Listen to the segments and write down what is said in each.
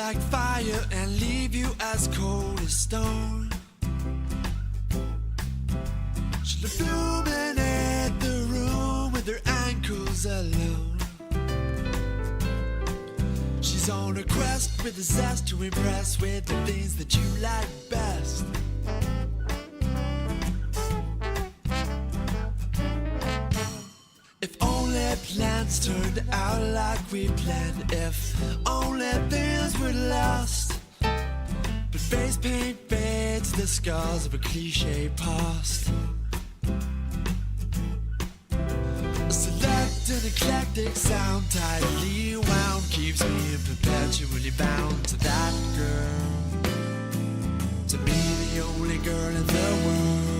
like fire and leave you as cold as stone. She'll illuminate the room with her ankles alone. She's on a quest with a zest to impress with the things that you like best. If only plans turned out like we planned, if only things were lost. But face paint fades the scars of a cliche past. A select and eclectic sound tightly wound keeps me perpetually bound to that girl, to be the only girl in the world.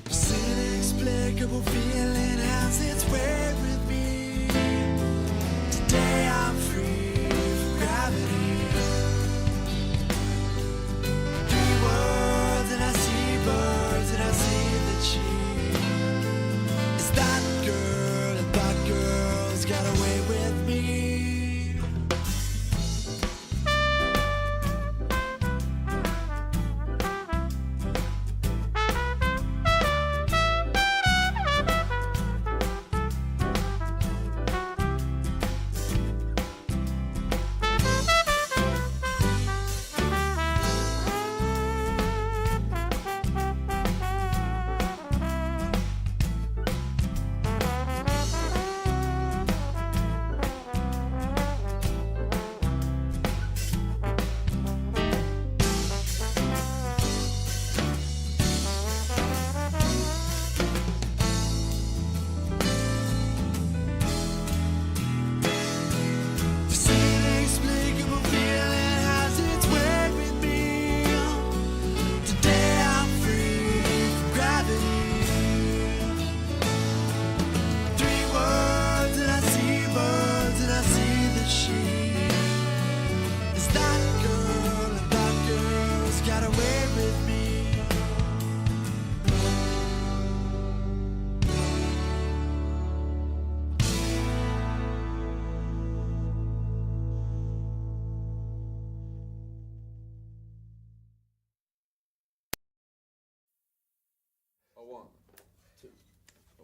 This inexplicable feeling has its way with me. Today I'm free from gravity. Three words and I see birds and I see that she is that girl, and that girl's got away with me.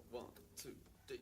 One, two, three.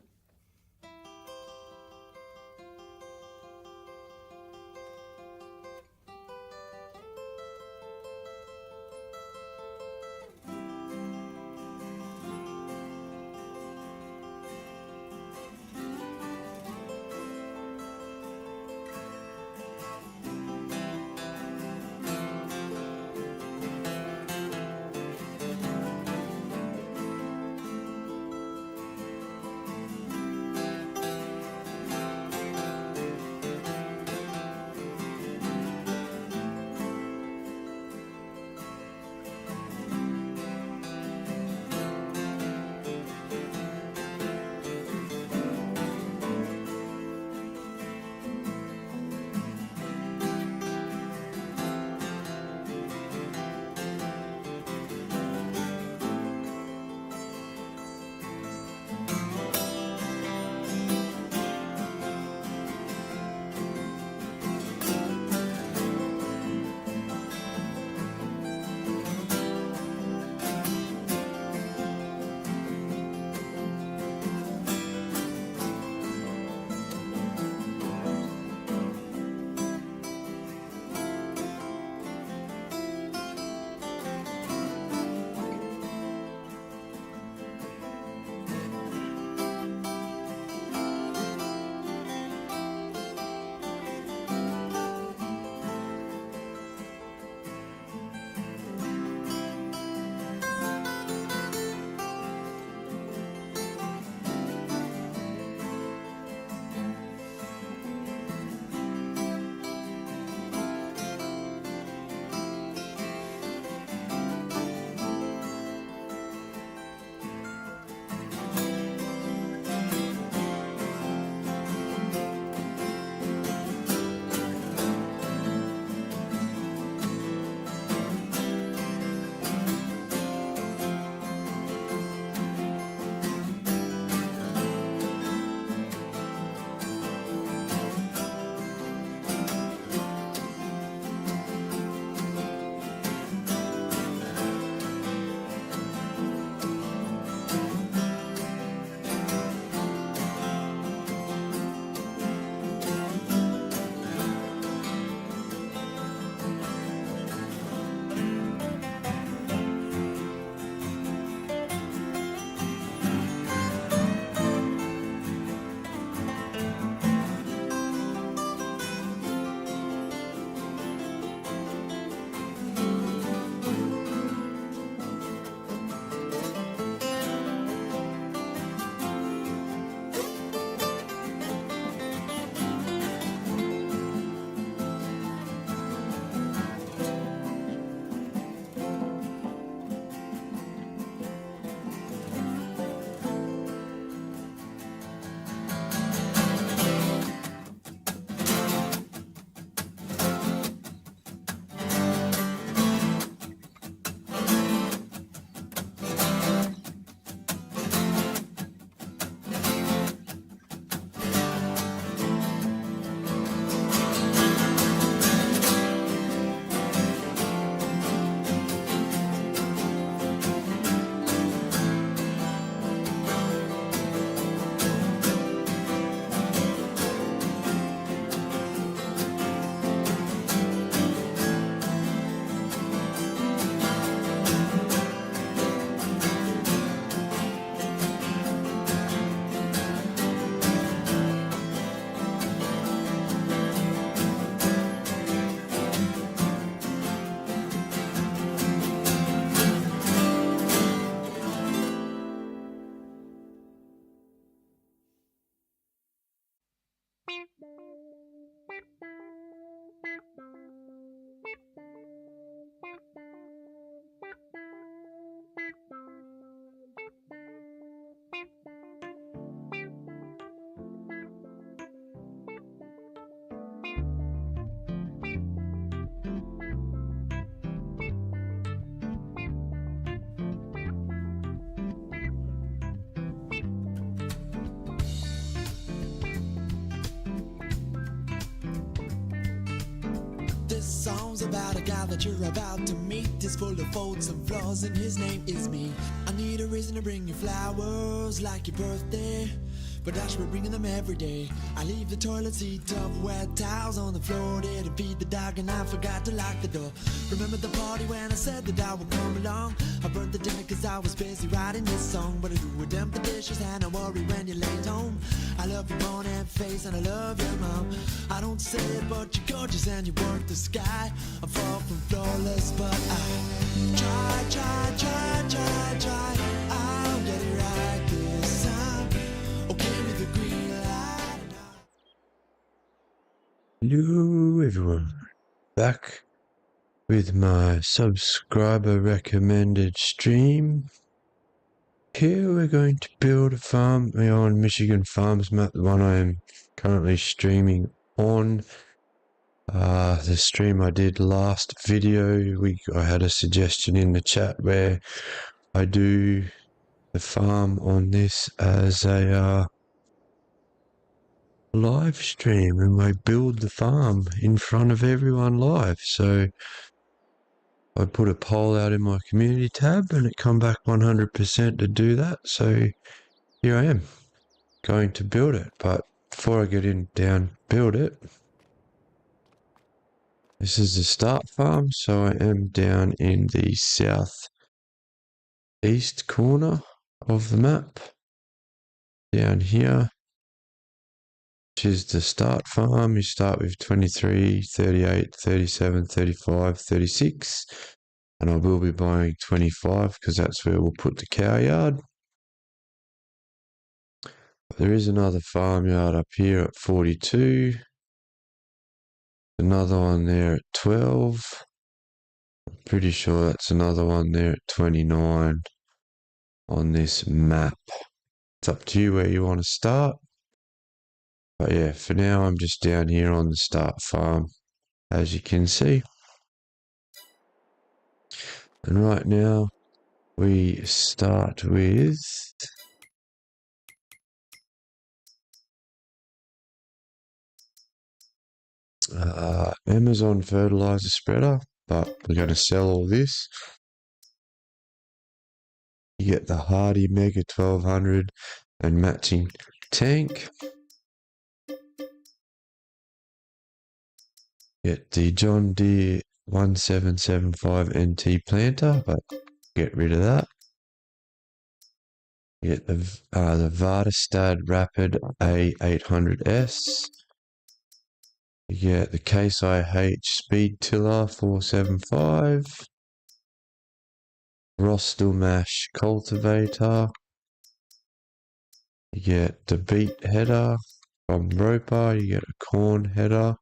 song's about a guy that you're about to meet. He's full of faults and flaws and his name is me. I need a reason to bring you flowers like your birthday, but I should be bringing them every day. I leave the toilet seat of wet towels on the floor there to feed the dog, and I forgot to lock the door. Remember the party when I said that I would come along? I burnt the dinner cause I was busy writing this song, but I do would dump the dishes and I worry when you're late home. I love your bone and face and I love your mom. I don't say it but you're gorgeous and you work the sky. I'm far from flawless but I try. I'll get it right this time. Okay with the green light. Hello everyone, back with my subscriber recommended stream. Here we're going to build a farm on Michigan Farms map, the one I am currently streaming on. The stream I did last video, I had a suggestion in the chat where I do the farm on this as a live stream, and I build the farm in front of everyone live. So I put a poll out in my community tab and it come back 100% to do that. So here I am going to build it. But before I get build it, this is the start farm. So I am down in the southeast corner of the map, down here, which is the start farm. You start with 23, 38, 37, 35, 36. And I will be buying 25 because that's where we'll put the cow yard. There is another farmyard up here at 42. Another one there at 12. I'm pretty sure that's another one there at 29 on this map. It's up to you where you want to start. But yeah, for now I'm just down here on the start farm, as you can see. And right now we start with Amazon fertilizer spreader, but we're going to sell all this. You get the Hardy Mega 1200 and matching tank. Get the John Deere 1775 NT planter, but get rid of that. Get the Vartestad Rapid A800S. You get the Case IH Speed Tiller 475. Rostelmash Cultivator. You get the Beet Header from Roper. You get a corn header.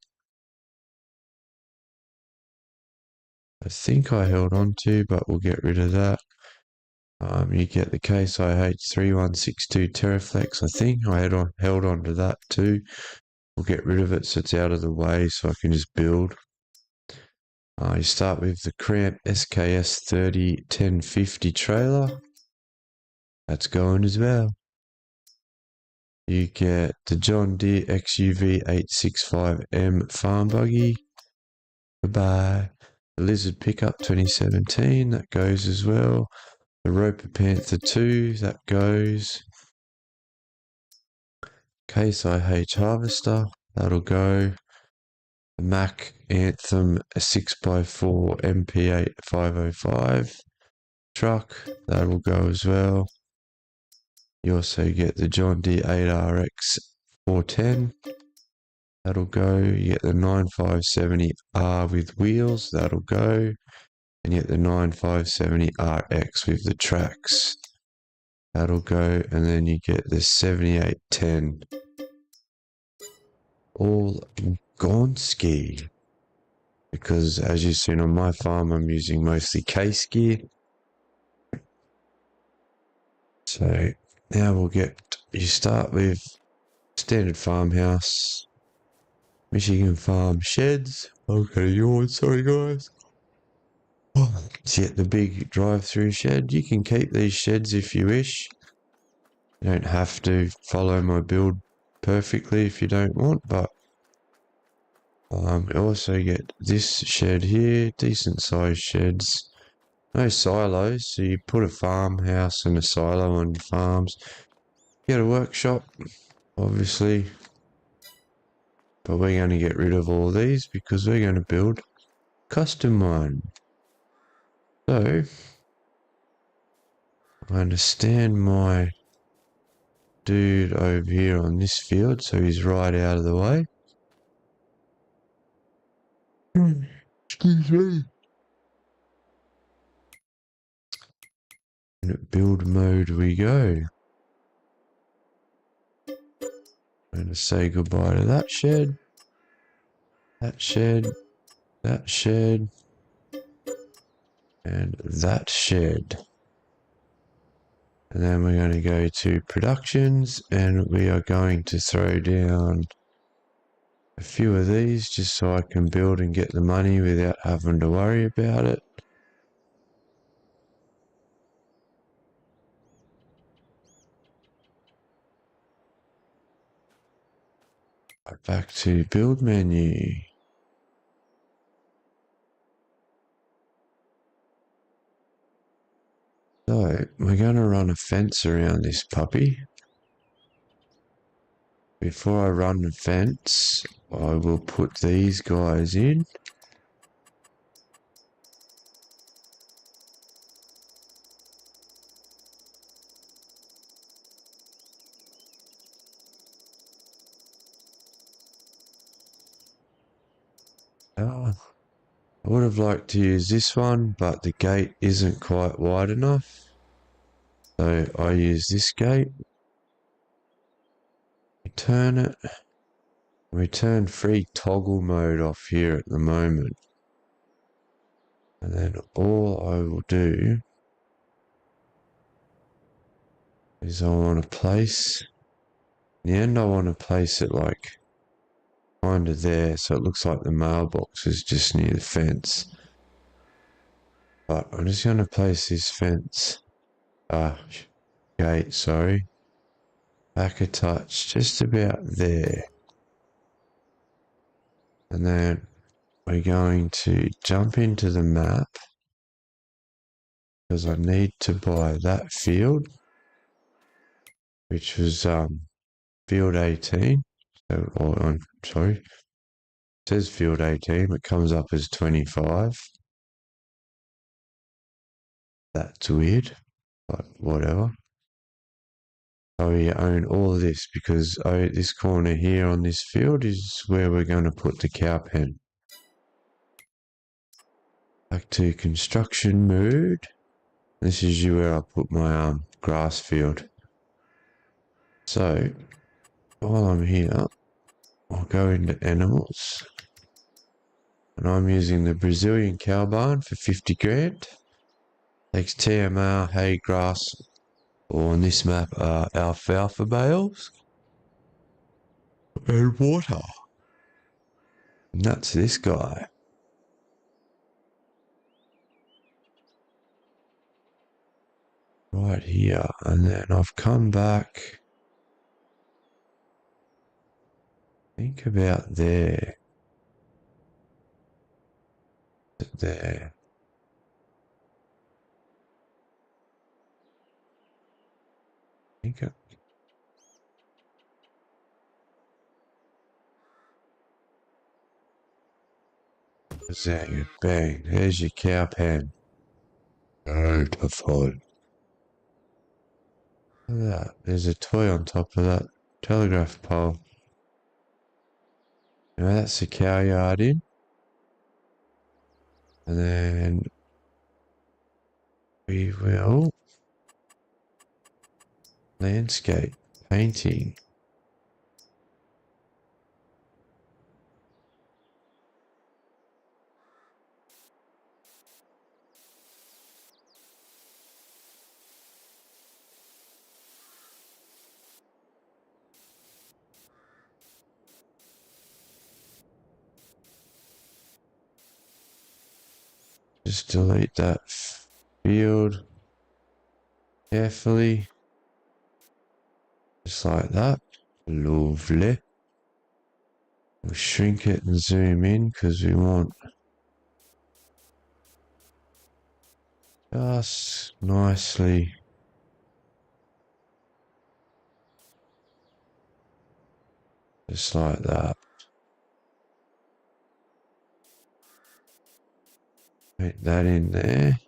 I think I held on to, but we'll get rid of that. You get the Case IH 3162 Terraflex. I think I held on to that too. We'll get rid of it so it's out of the way so I can just build. You start with the Cramp SKS 30 1050 trailer. That's going as well. You get the John Deere XUV 865M farm buggy. Goodbye. The Lizard pickup 2017, that goes as well. The Roper Panther 2, that goes. Case IH Harvester, that'll go. The Mack Anthem 6x4 MP8 505 truck, that'll go as well. You also get the John Deere 8RX 410, that'll go. You get the 9570R with wheels, that'll go. And you get the 9570RX with the tracks, that'll go. And then you get the 7810, all Gonski, because as you've seen on my farm, I'm using mostly case gear. So now you start with standard farmhouse, Michigan farm sheds. Okay, yawn, sorry guys. So you get the big drive-through shed. You can keep these sheds if you wish. You don't have to follow my build perfectly if you don't want, but We also get this shed here, decent sized sheds. No silos, so you put a farmhouse and a silo on farms. Get a workshop, obviously. But we're going to get rid of all these because we're going to build custom one. So, I understand my dude over here on this field, so he's right out of the way. Excuse me. Build mode we go. I'm going to say goodbye to that shed, that shed, that shed, and that shed. And then we're going to go to productions and we are going to throw down a few of these just so I can build and get the money without having to worry about it. Back to build menu. So we're going to run a fence around this puppy. Before I run the fence, I will put these guys in. I would have liked to use this one, but the gate isn't quite wide enough. So I use this gate. We turn it. We turn free toggle mode off here at the moment. And then all I will do is I want to place, in the end I want to place it like kind of there, so it looks like the mailbox is just near the fence. But I'm just going to place this gate, sorry, back a touch, just about there. And then we're going to jump into the map because I need to buy that field, which was field 18. So, I'm sorry, it says field 18, but comes up as 25. That's weird, but whatever. So we own all of this because this corner here on this field is where we're going to put the cow pen. Back to construction mode. This is where I put my grass field. So while I'm here, I'll go into animals. And I'm using the Brazilian cow barn for 50 grand. Takes TMR, hay, grass, or on this map alfalfa bales. And water. And that's this guy. Right here. And then I've come back. Think about there. There. Think of, there, bang, there's your cow pen. Beautiful. Look at that. There's a toy on top of that telegraph pole. Now that's the cow yard in. And then we will landscape painting. Just delete that field carefully. Just like that. Lovely. We'll shrink it and zoom in because we want just nicely just like that. Put that in there.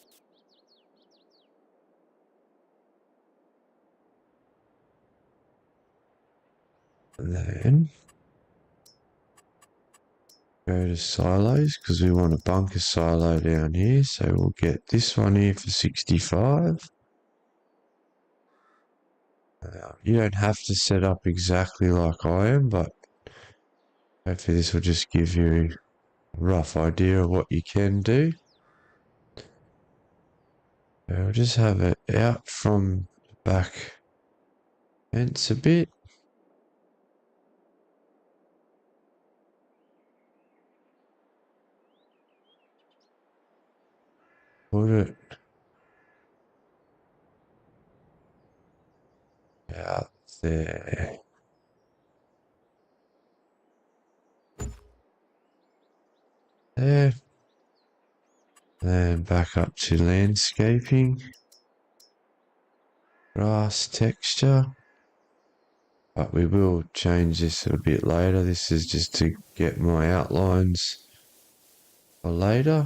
And then go to silos because we want a bunker silo down here. So we'll get this one here for 65. You don't have to set up exactly like I am, but hopefully this will just give you a rough idea of what you can do. So I'll just have it out from the back fence a bit. Put it out there. There. Then back up to landscaping. Grass texture. But we will change this a bit later. This is just to get my outlines for later.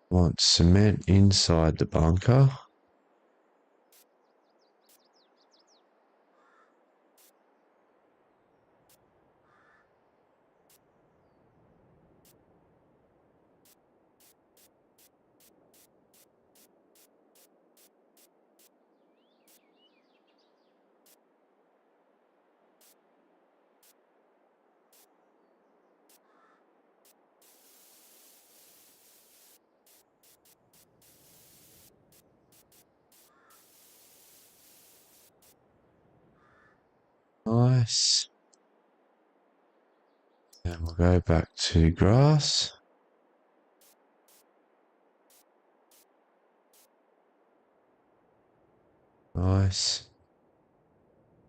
Want cement inside the bunker. Nice. And we'll go back to grass. Nice.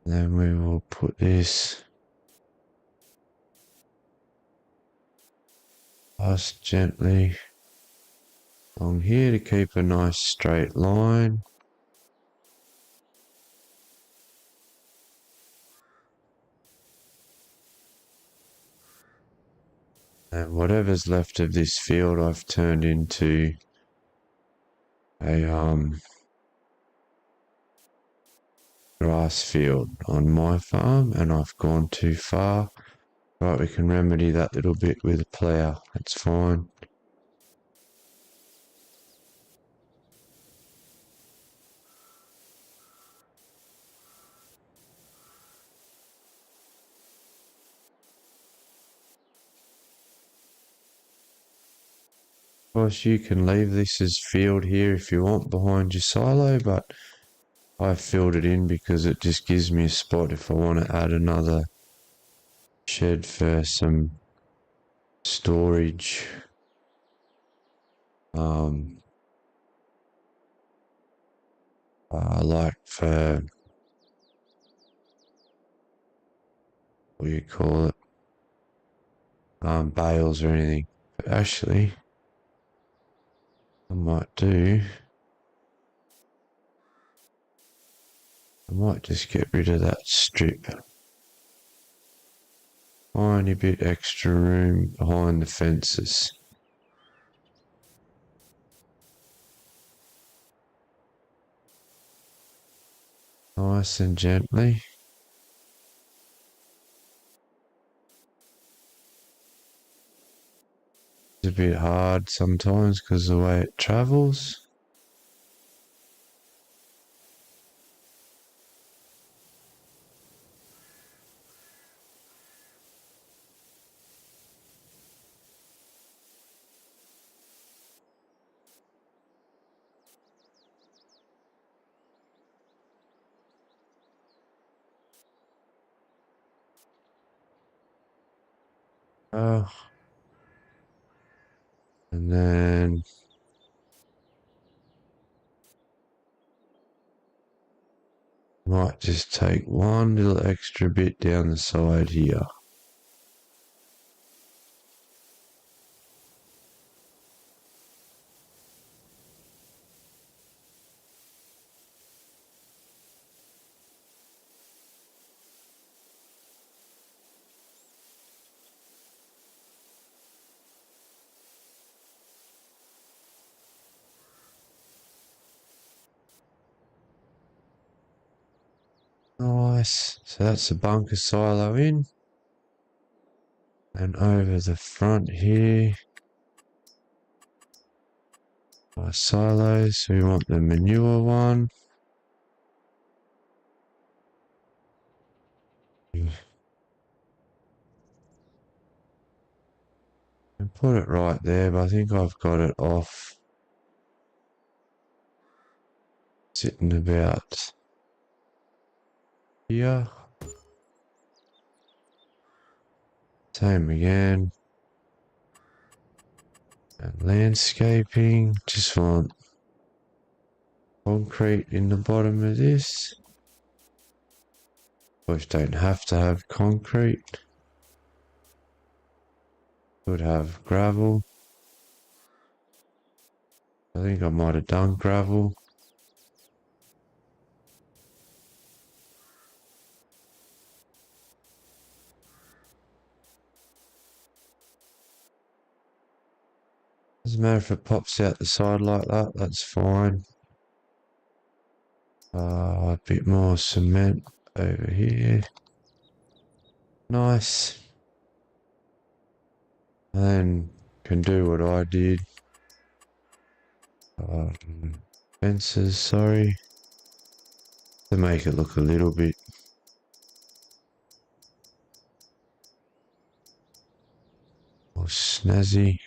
Then we will put this just gently along here to keep a nice straight line. And whatever's left of this field I've turned into a grass field on my farm, and I've gone too far. Right, we can remedy that little bit with a plough. That's fine. Of course, you can leave this as field here if you want behind your silo, but I filled it in because it just gives me a spot if I want to add another shed for some storage. Like for, what do you call it? Bales or anything. But actually, I might just get rid of that strip. Tiny bit extra room behind the fences. Nice and gently. It's a bit hard sometimes because of the way it travels. Oh, and then might just take one little extra bit down the side here. Nice. So that's the bunker silo in. And over the front here, our silos. So we want the manure one. And put it right there, but I think I've got it off. Sitting about here. Same again. And landscaping. Just want concrete in the bottom of this. Which don't have to have concrete. Could have gravel. I think I might have done gravel. Doesn't matter if it pops out the side like that, that's fine. A bit more cement over here. Nice. And then can do what I did. Fences, sorry. To make it look a little bit more snazzy.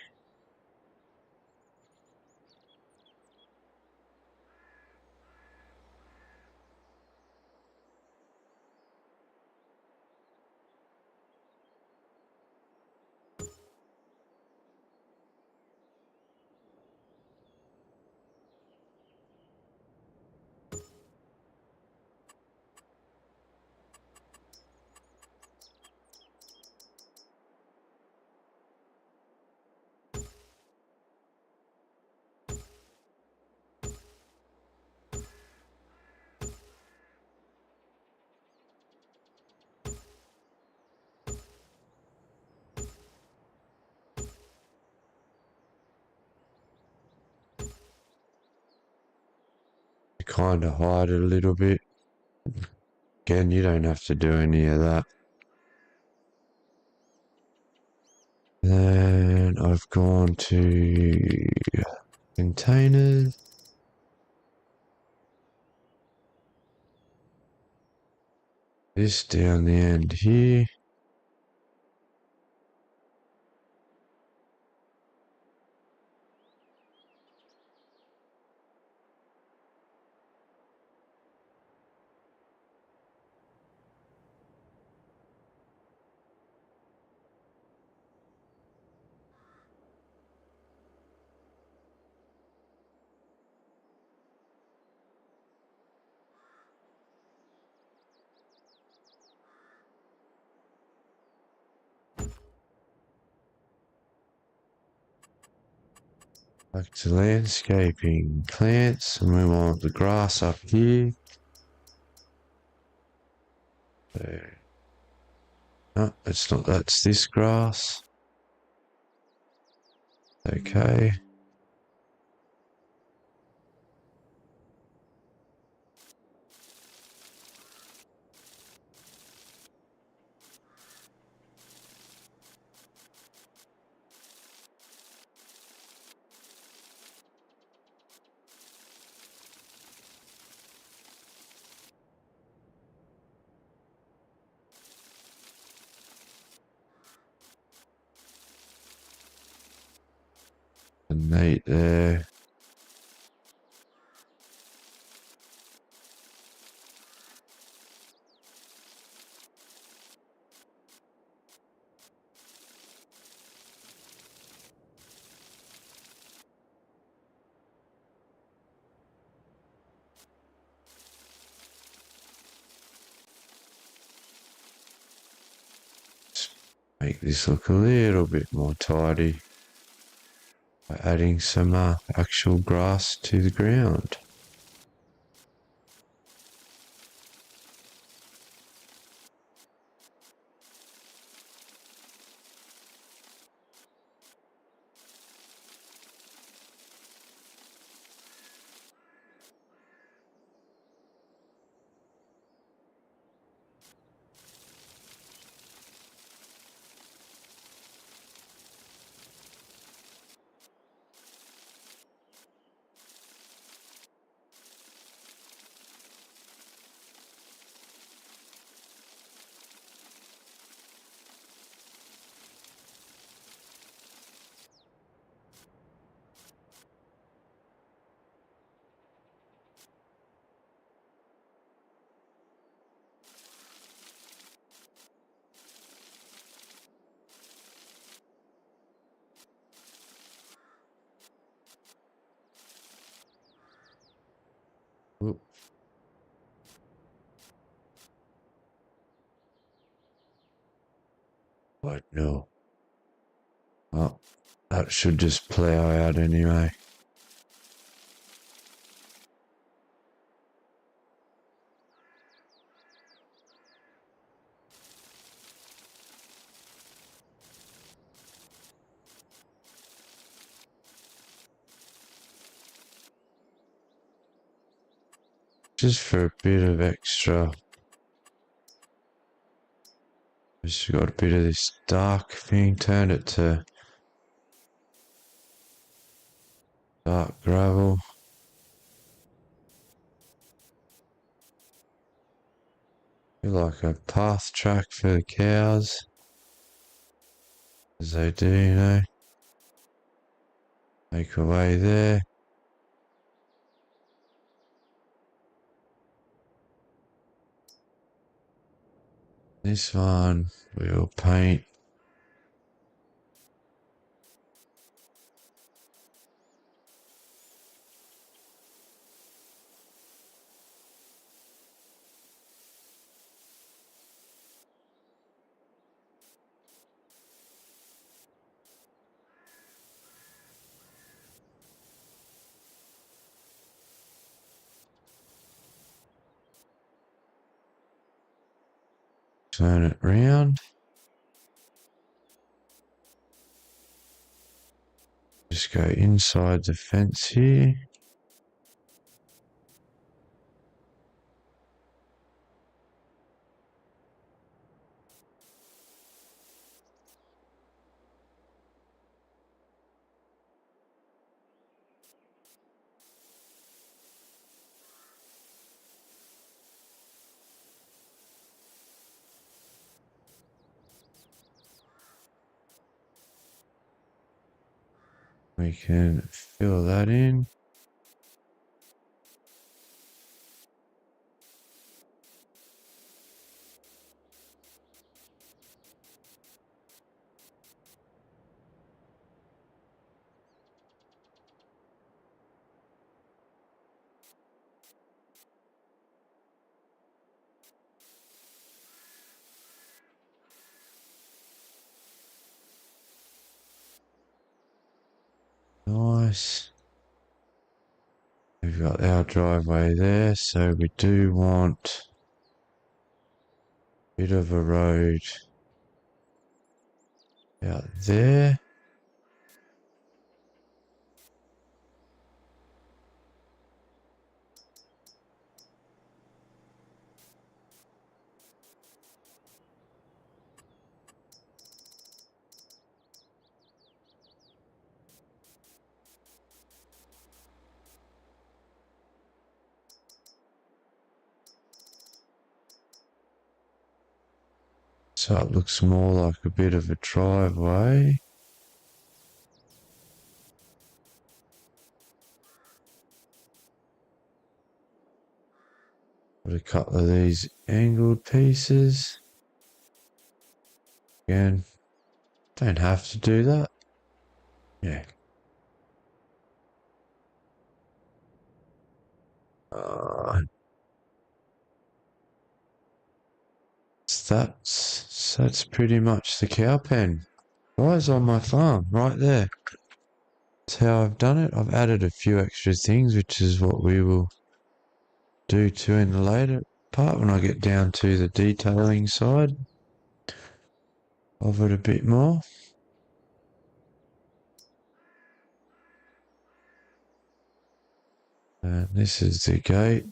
To kind of hide it a little bit. Again, you don't have to do any of that. Then I've gone to containers. This down the end here. Back to landscaping, plants, and we want the grass up here. There. No, it's not, that's this grass. Okay. And Nate there. make this look a little bit more tidy by adding some actual grass to the ground. Oop. What? No. Oh, that should just plough out anyway. Just for a bit of extra. Just got a bit of this dark thing, turned it to dark gravel. Feel like a path track for the cows. As they do, you know. Make a way there. This one we'll paint. Turn it round. Just go inside the fence here. We can fill that in. Nice. We've got our driveway there, so we do want a bit of a road out there. So it looks more like a bit of a driveway. Put a couple of these angled pieces. Again, don't have to do that. Yeah. That's So that's pretty much the cow pen. Right on my farm, right there. That's how I've done it. I've added a few extra things, which is what we will do too in the later part when I get down to the detailing side of it a bit more. And this is the gate.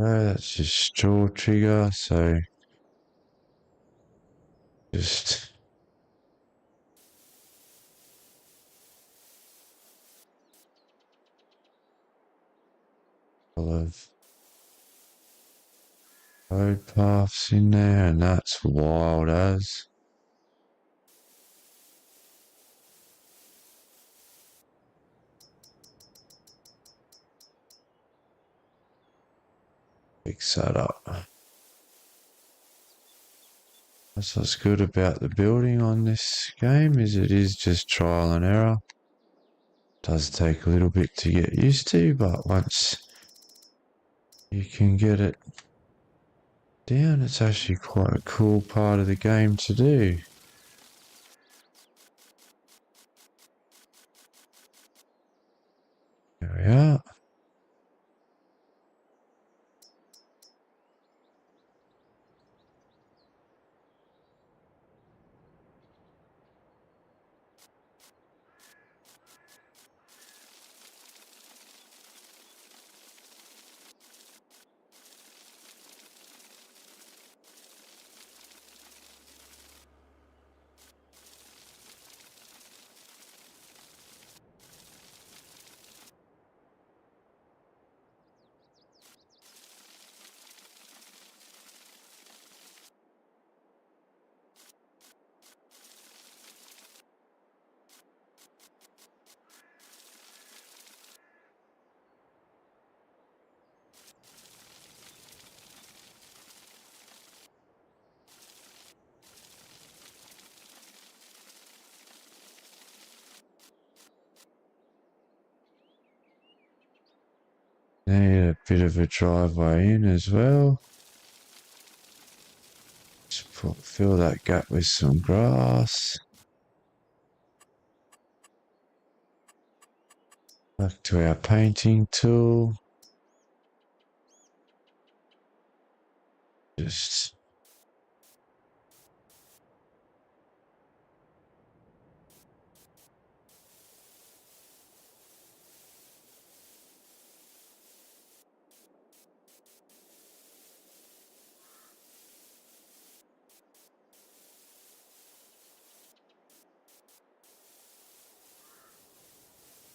Oh, that's just straw trigger, so just full of road paths in there, and that's wild as. Fix that up. That's what's good about the building on this game, is it is just trial and error. Does take a little bit to get used to, but once you can get it down, it's actually quite a cool part of the game to do. There we are. Need a bit of a driveway in as well. Just fill that gap with some grass. Back to our painting tool. Just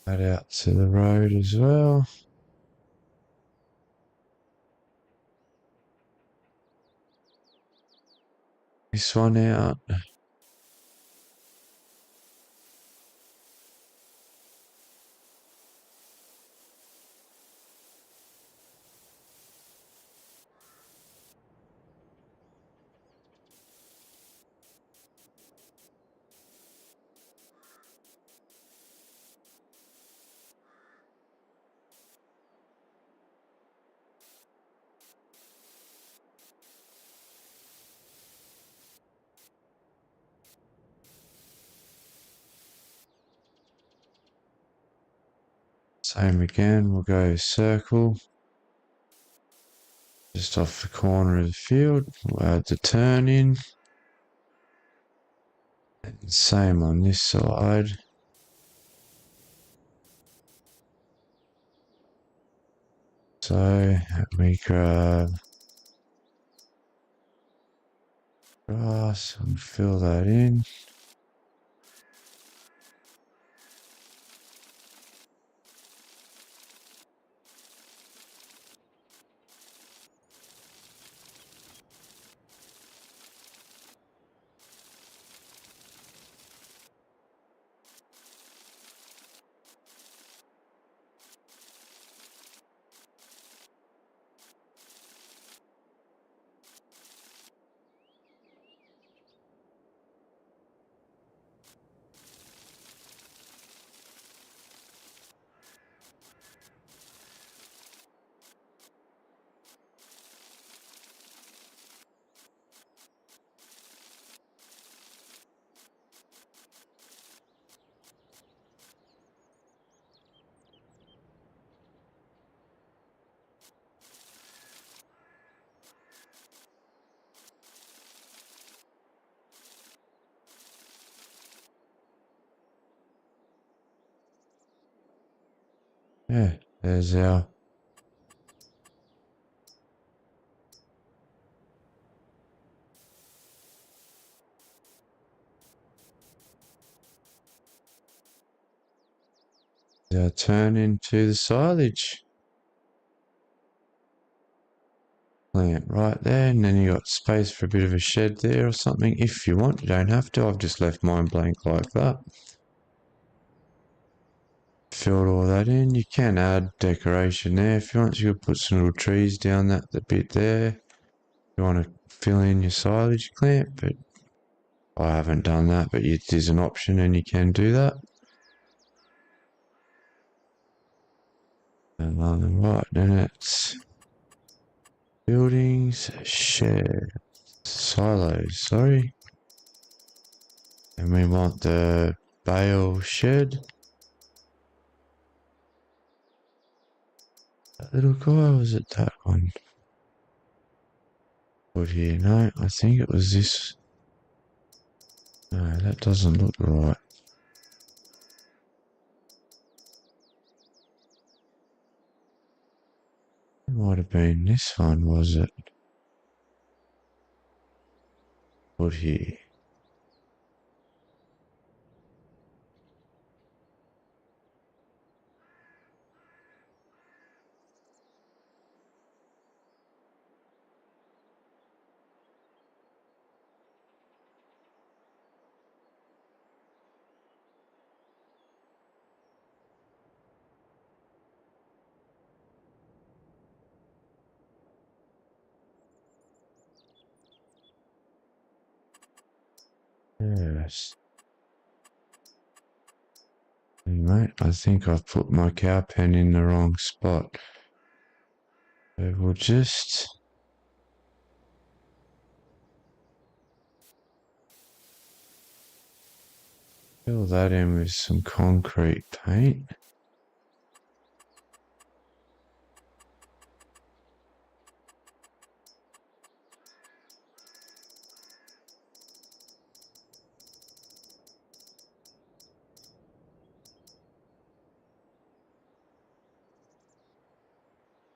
add out to the road as well. This one out. Same again, we'll go circle. Just off the corner of the field, we'll add the turn in. And same on this side. So we grab grass and fill that in. Yeah, there's our turn into the silage plant right there, and then you got space for a bit of a shed there or something if you want. You don't have to. I've just left mine blank like that. Filled all that in. You can add decoration there if you want. You could put some little trees down that the bit there. You want to fill in your silage clamp, but I haven't done that. But it is an option, and you can do that. And then what? Then it's buildings, shed, silos. Sorry, and we want the bale shed. That little guy, was it that one? Put here, no, I think it was this. No, that doesn't look right. It might have been this one, was it? Put here. Yes. Hey, mate, I think I've put my cow pen in the wrong spot. So we'll just fill that in with some concrete paint.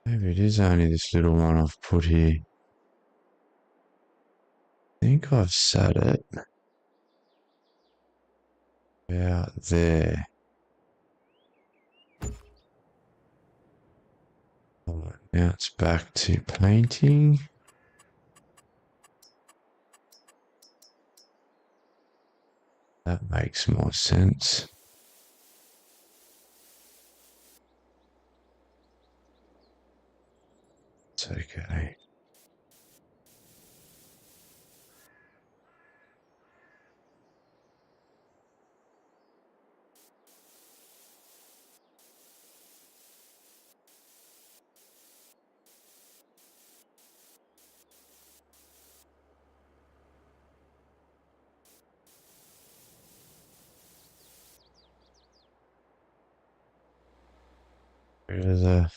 Maybe it is only this little one I've put here. I think I've sat it about there. Right, now it's back to painting. That makes more sense. It's okay. Rid of the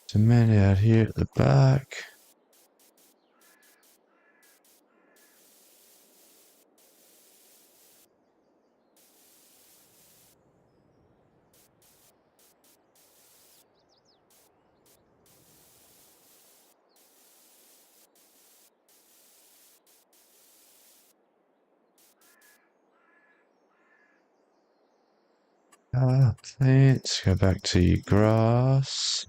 cement out here at the back. Plants, go back to your grass.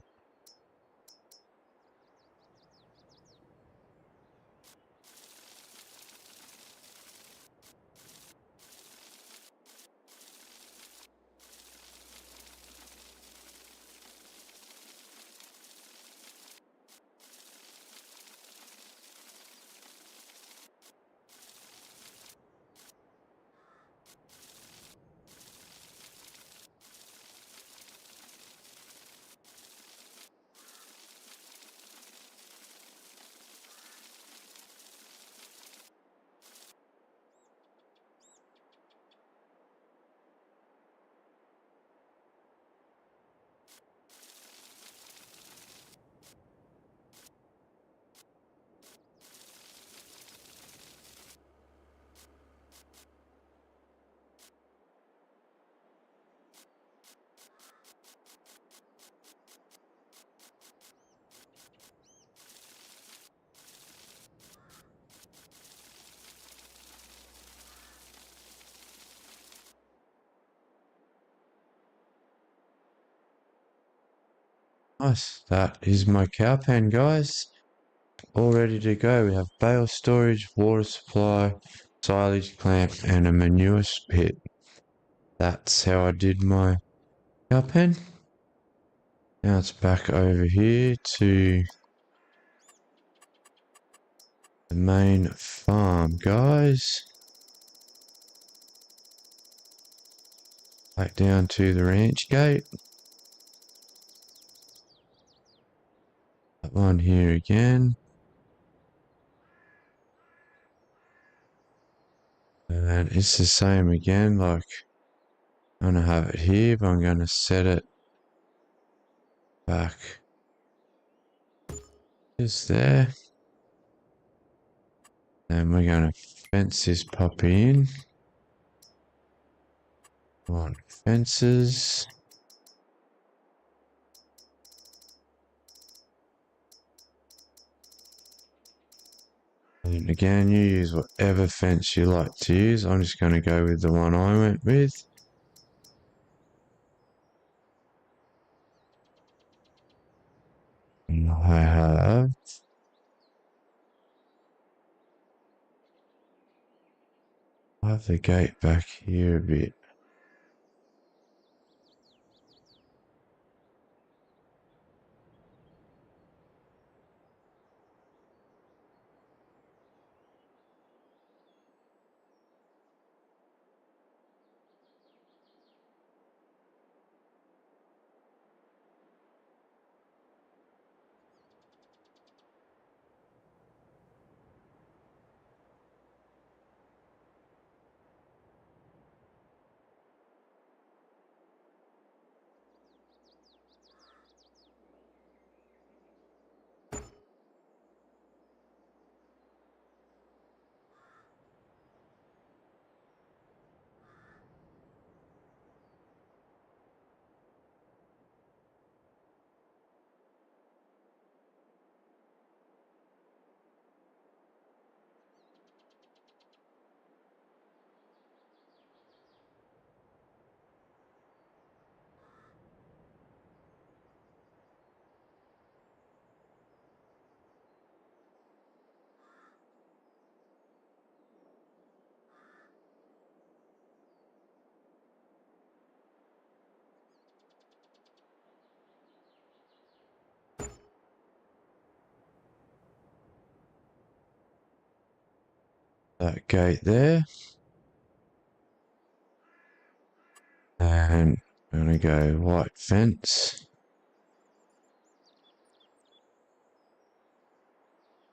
Nice. That is my cow pen, guys. All ready to go. We have bale storage, water supply, silage clamp, and a manure pit. That's how I did my cow pen. Now it's back over here to the main farm, guys. Back down to the ranch gate. That one here again. And it's the same again, like I'm gonna have it here, but I'm gonna set it back just there. And we're gonna fence this puppy in. On fences. And again, you use whatever fence you like to use. I'm just going to go with the one I went with. And I have the gate back here a bit. That gate there. And I'm going to go white fence.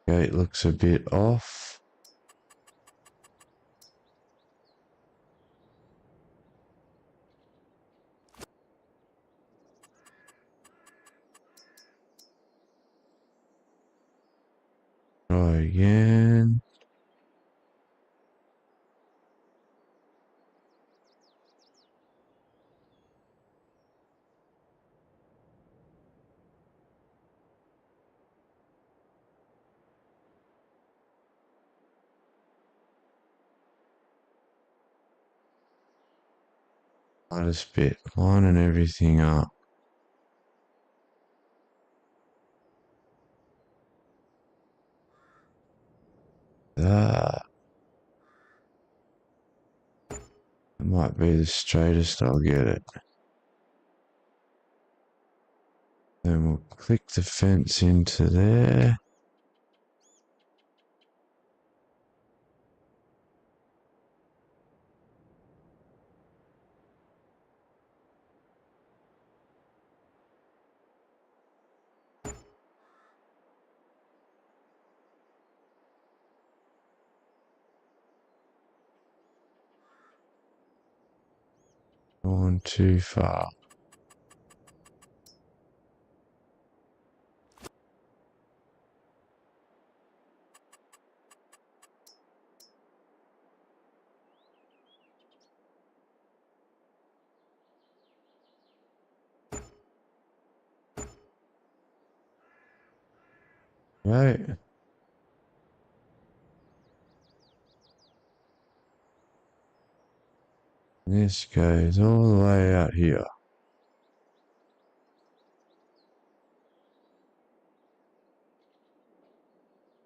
Gate looks a bit off. Try again. Lightest bit, lining everything up. That might be the straightest I'll get it. Then we'll click the fence into there. Gone too far. Right. This goes all the way out here.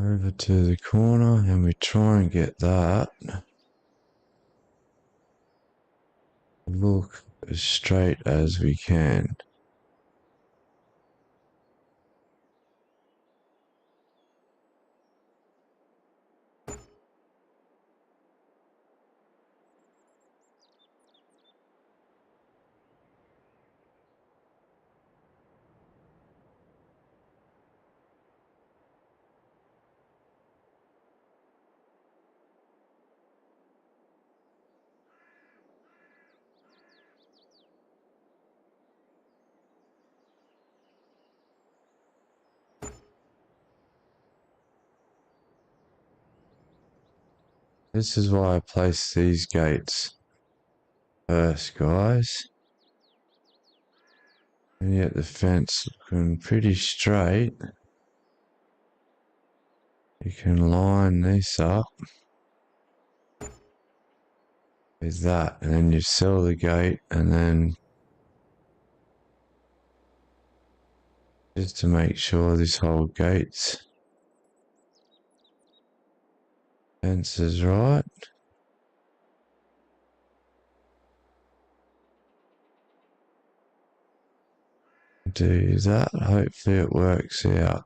over to the corner and we try and get that. Look as straight as we can. This is why I place these gates first, guys. And yet the fence looking pretty straight. You can line this up with that, and then you sell the gate, and then just to make sure this whole gate's fence is right. Do that, hopefully it works out.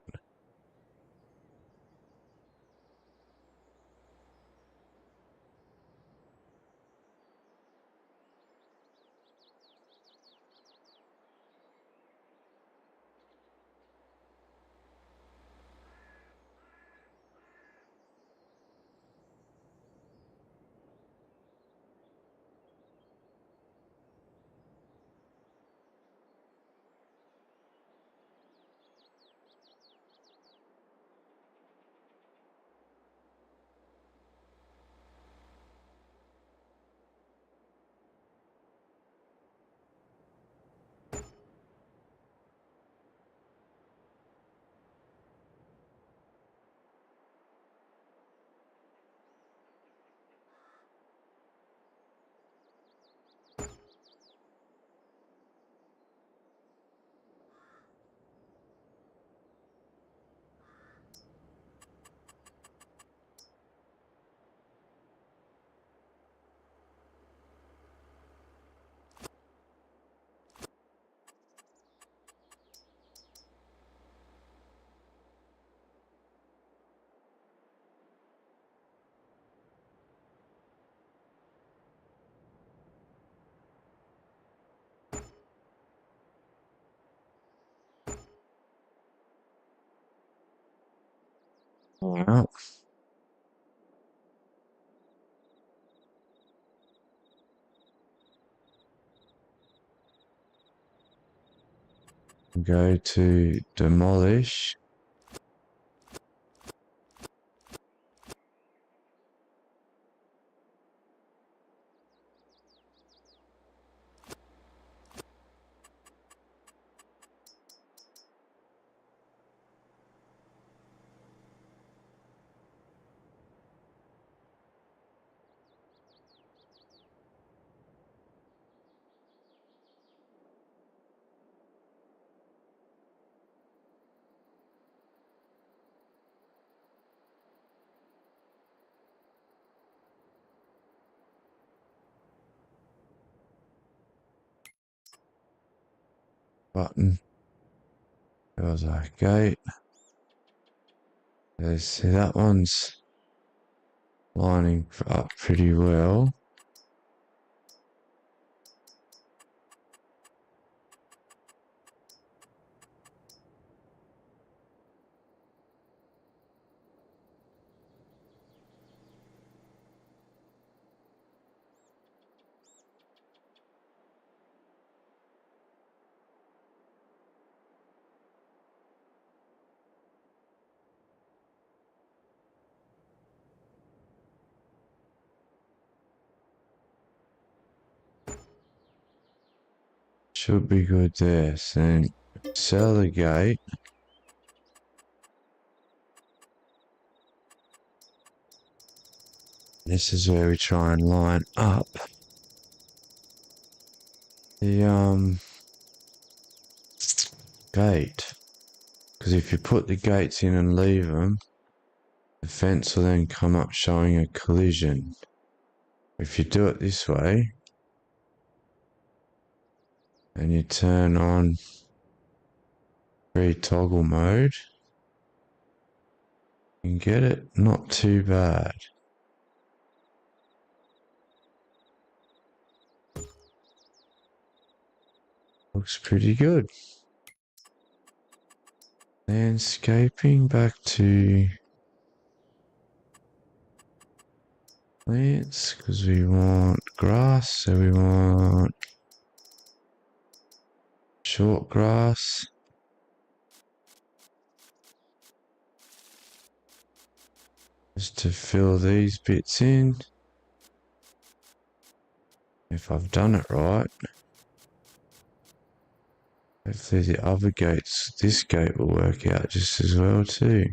Well, go to demolish. Button. There's our gate. See, that one's lining up pretty well. Should be good there. So then sell the gate. This is where we try and line up the gate. Because if you put the gates in and leave them, the fence will then come up showing a collision. If you do it this way, and you turn on free toggle mode, you can get it not too bad. Looks pretty good. Landscaping, back to plants, because we want grass, so we want short grass. Just to fill these bits in. If I've done it right. Hopefully the other gates, this gate will work out just as well too.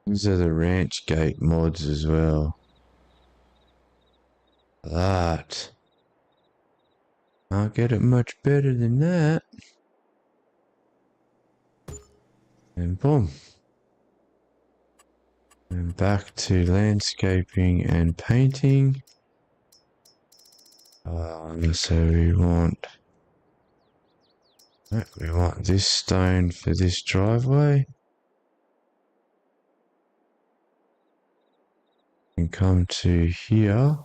These are the ranch gate mods as well. That. I'll get it much better than that. And boom. And back to landscaping and painting. So we want this stone for this driveway. And come to here.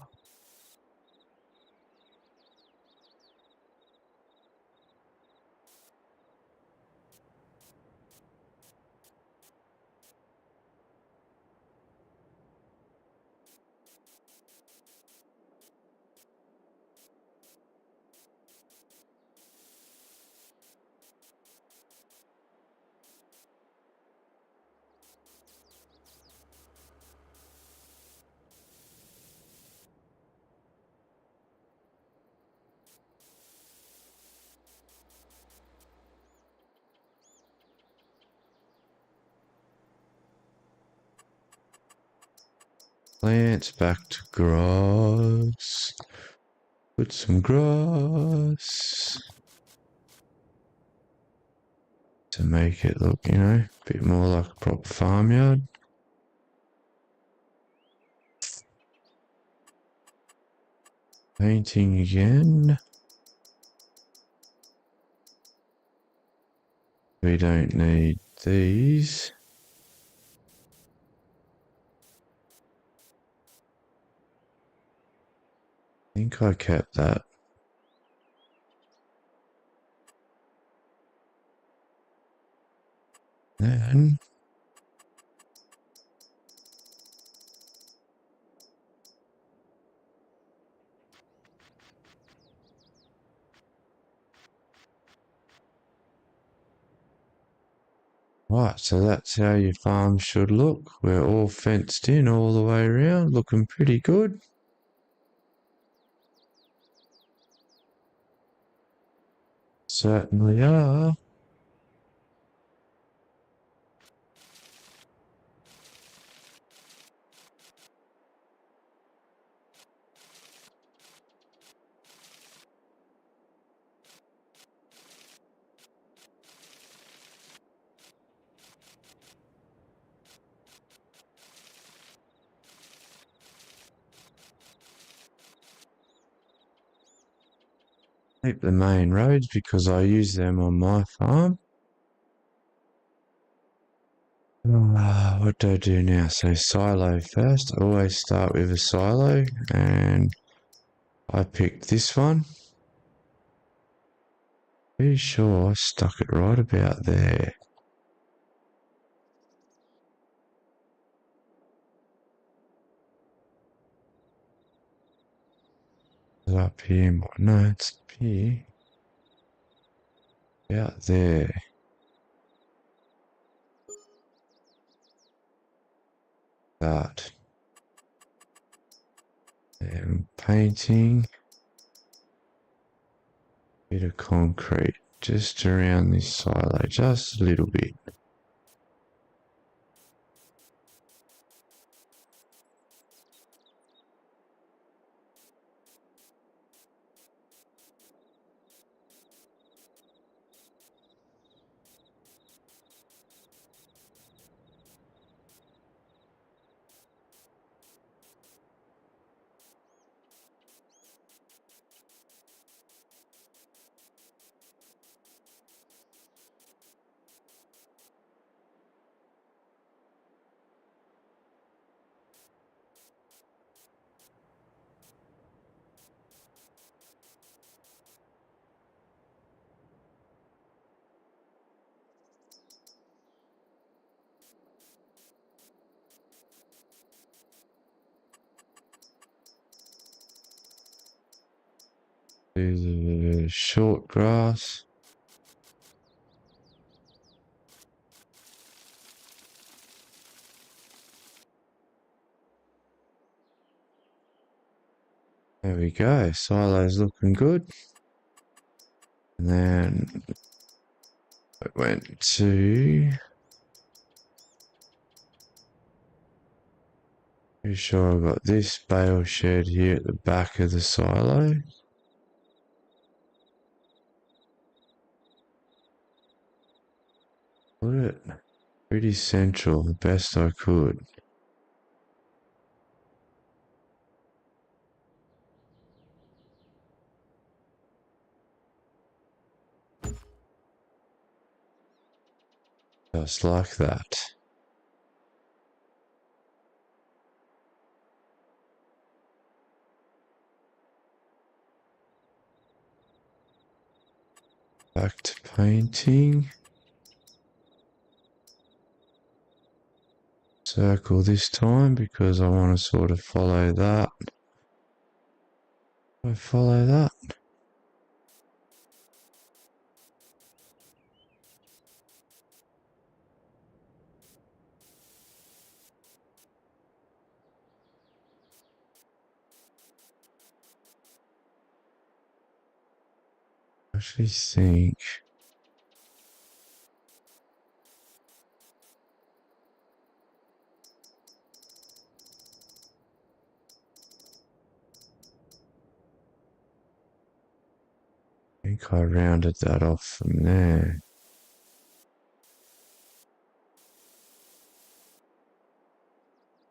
Plants back to grass. Put some grass to make it look, you know, a bit more like a proper farmyard. Painting again. We don't need these. I think I kept that. Then right, so that's how your farm should look. We're all fenced in all the way around, looking pretty good. Certainly are. Keep the main roads because I use them on my farm. What do I do now? So silo first. I always start with a silo, and I picked this one. Pretty sure I stuck it right about there. Is it up here more? No, it's up here. About there. That. painting. Bit of concrete just around this silo, just a little bit. Do the short grass. There we go, silo's looking good. And then I went to, pretty sure I got this bale shed here at the back of the silo. Put it pretty central, the best I could. Just like that. Back to painting. Circle this time because I want to sort of follow that. I follow that. I actually think I rounded that off from there.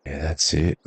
Yeah, that's it.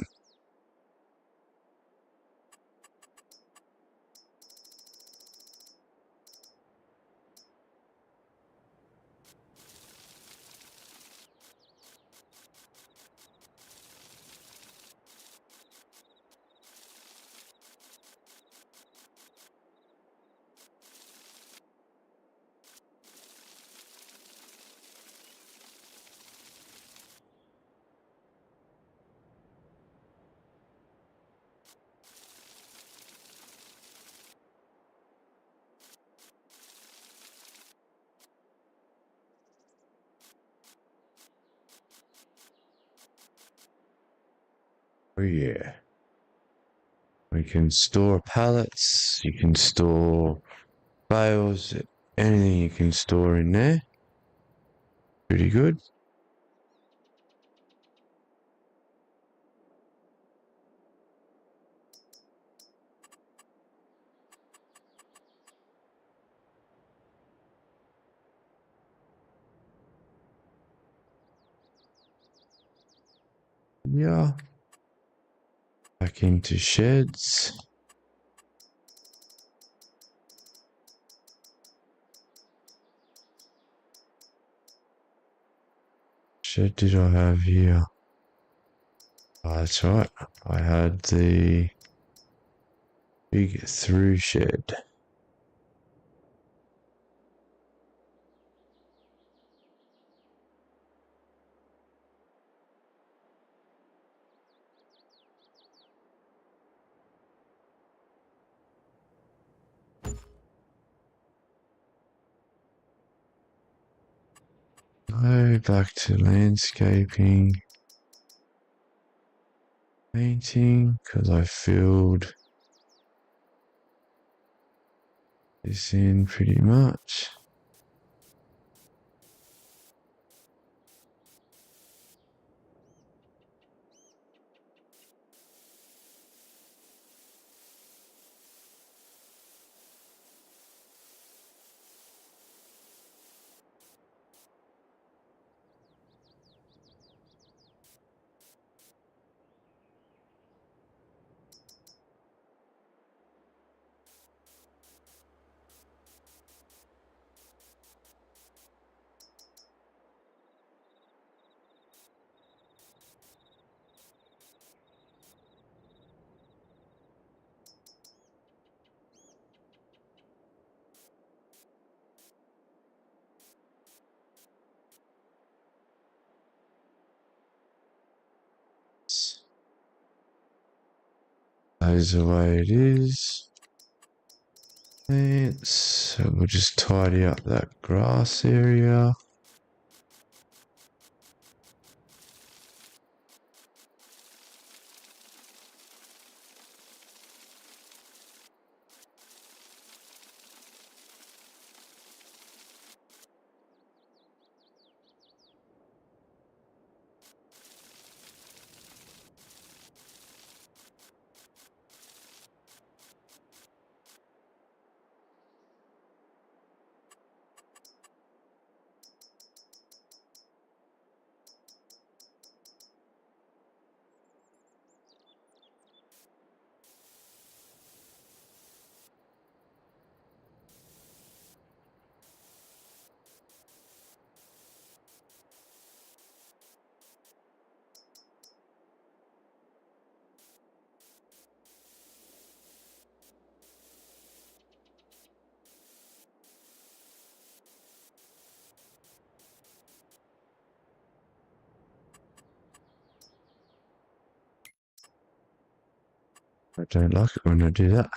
Oh yeah. We can store pallets, you can store bales, anything you can store in there. Pretty good. Yeah. Back into sheds. Shed did I have here? Oh, that's right. I had the big through shed. Go back to landscaping. Painting, because I filled this in pretty much. That's the way it is. And so we'll just tidy up that grass area. I don't like it when I do that.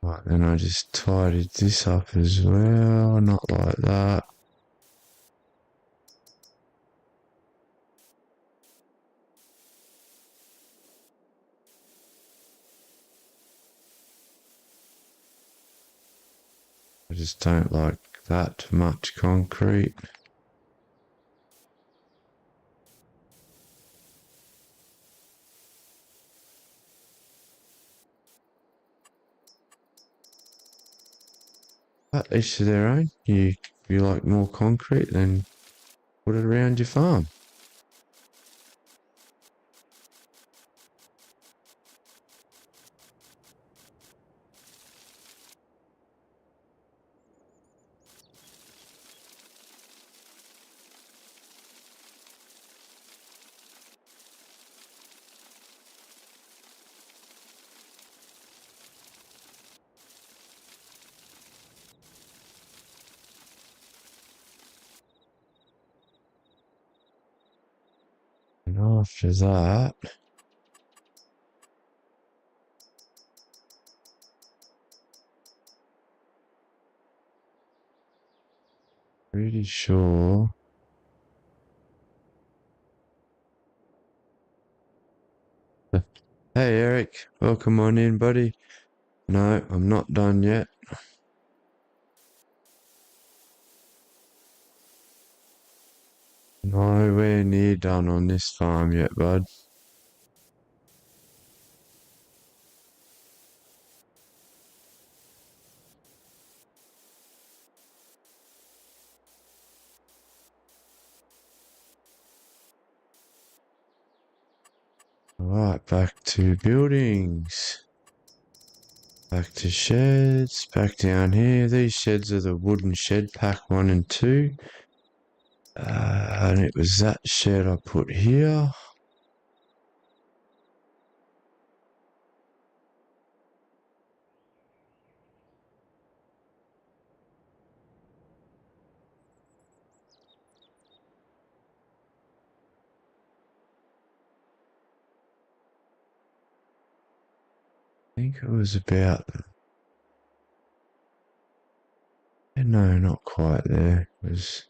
Right, then I just tidied this up as well, not like that. I just don't like that much concrete. But each to their own. You like more concrete, then put it around your farm. And after that, pretty sure. Hey Eric, welcome on in, buddy. No, I'm not done yet. Nowhere near done on this farm yet, bud. Alright, back to buildings. Back to sheds, back down here. These sheds are the wooden shed pack 1 and 2. And it was that shed I put here. I think it was about... No, not quite there. It was...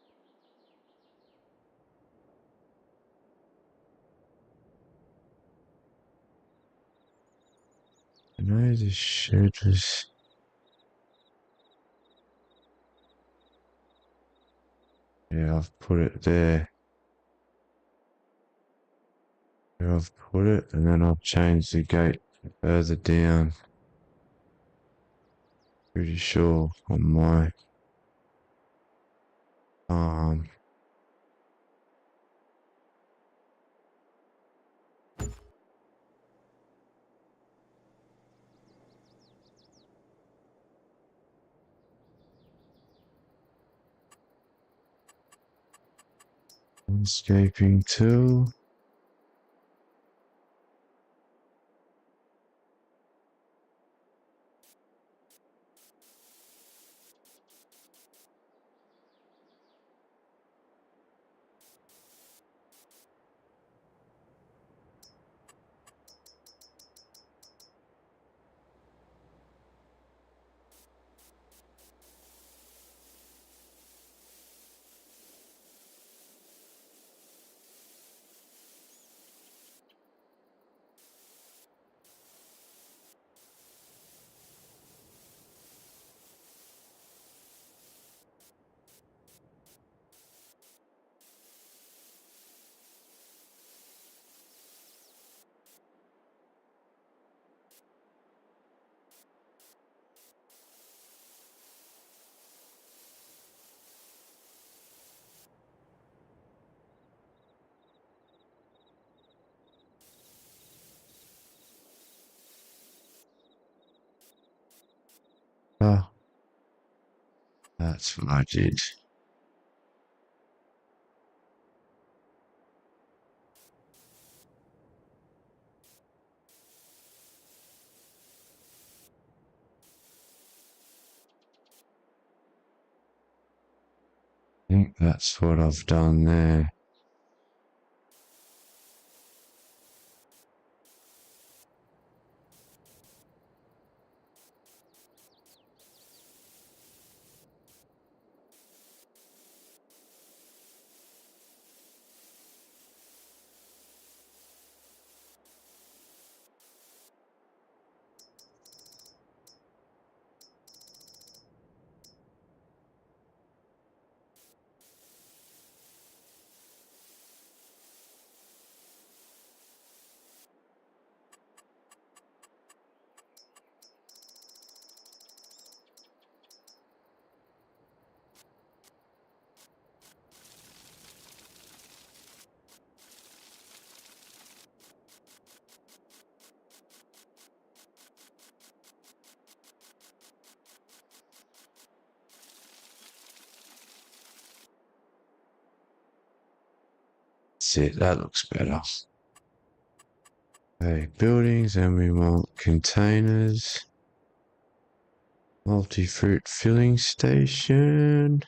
I know this shed was... Yeah, I've put it there. Where I've put it, and then I've changed the gate further down. Pretty sure on my landscaping tool. Oh, that's what I did. I think that's what I've done there. That's it, that looks better. Okay, buildings, and we want containers. Multi-fruit filling station.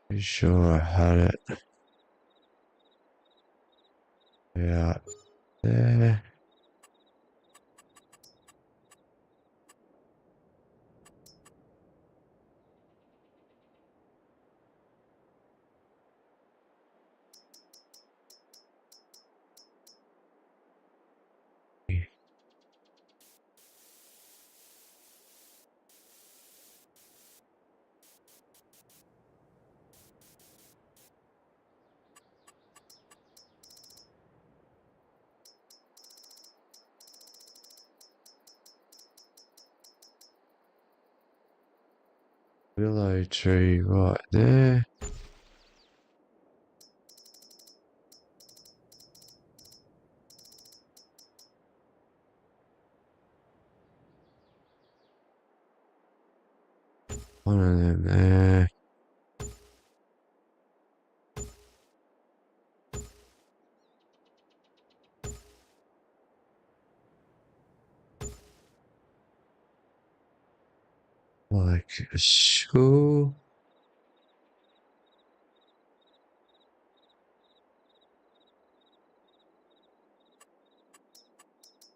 Pretty sure I had it. Yeah, there. Willow tree right there. One of them there. Like so.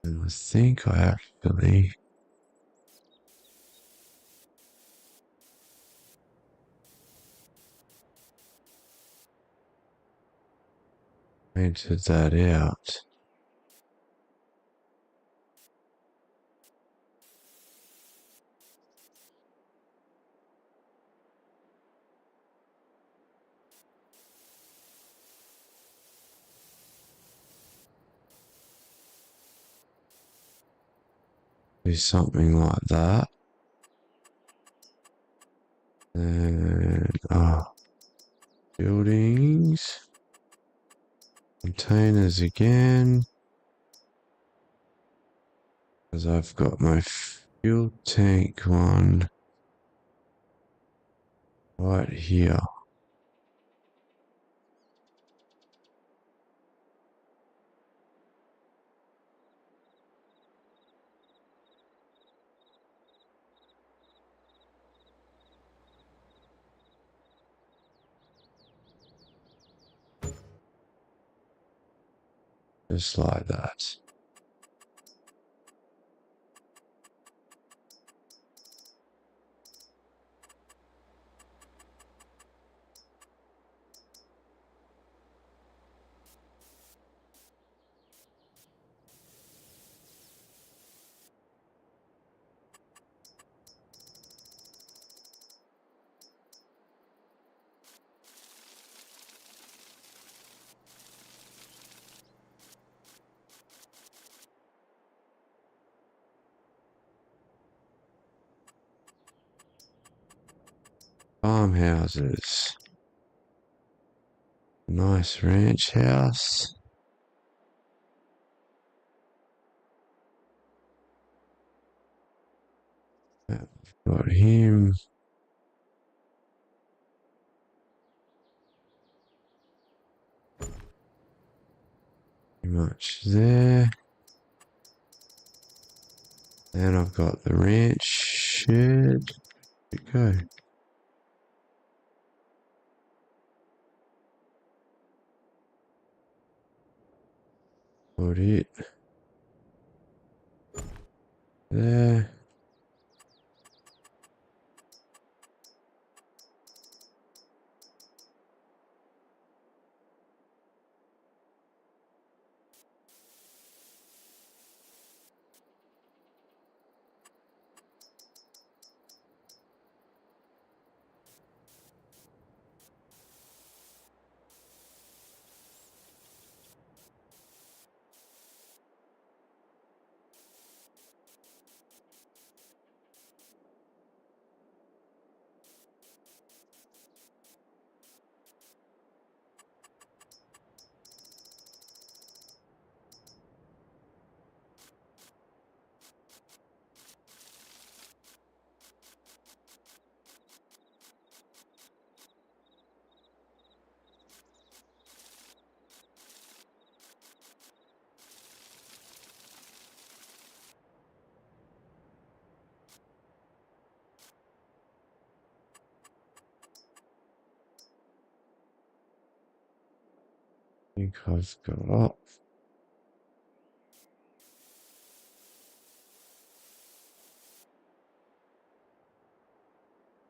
And I think I actually painted that out. Do something like that. And buildings. Containers again. Because I've got my fuel tank one right here. Just like that. Farmhouses. Nice ranch house. Got him. Pretty much there. Then I've got the ranch shed. There we go. Put it there. I think I've got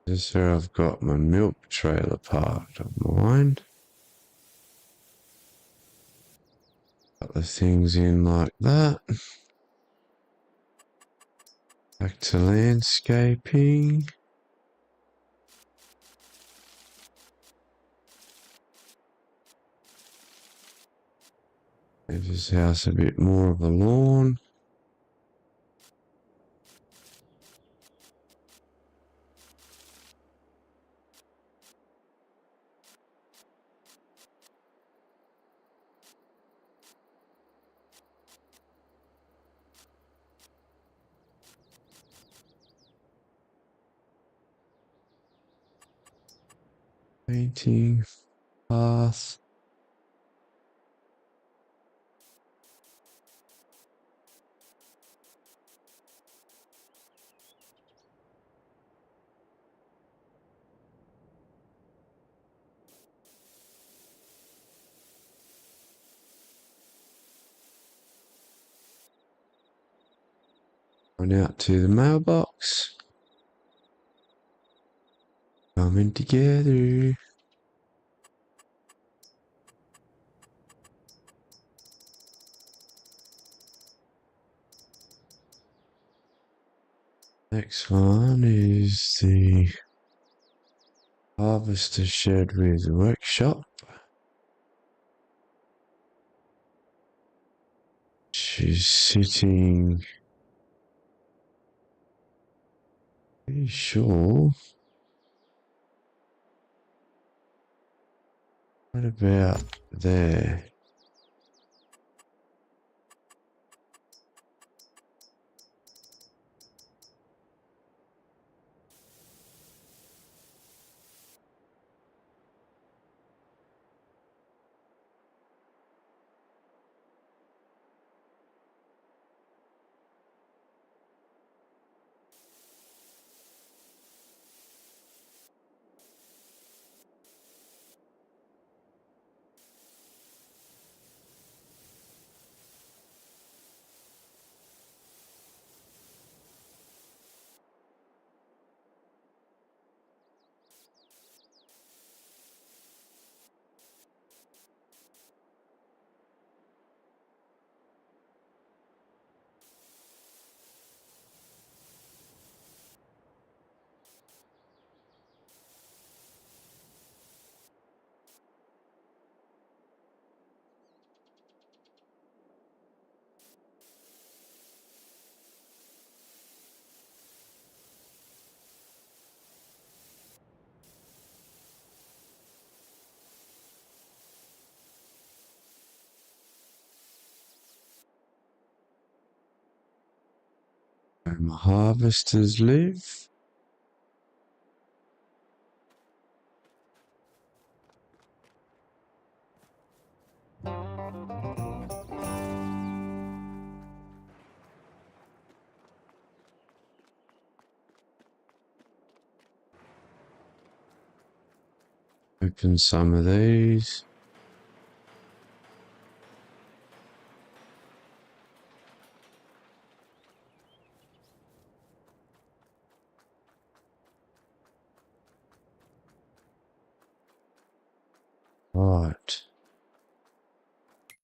this is where I've got my milk trailer parked of mine. Got the things in like that. Back to landscaping. Give this house a bit more of a lawn. Painting, path. Going out to the mailbox. Coming together. Next one is the harvester shed with workshop. She's sitting Pretty sure. What about there? Where my harvesters live. Open some of these. Right.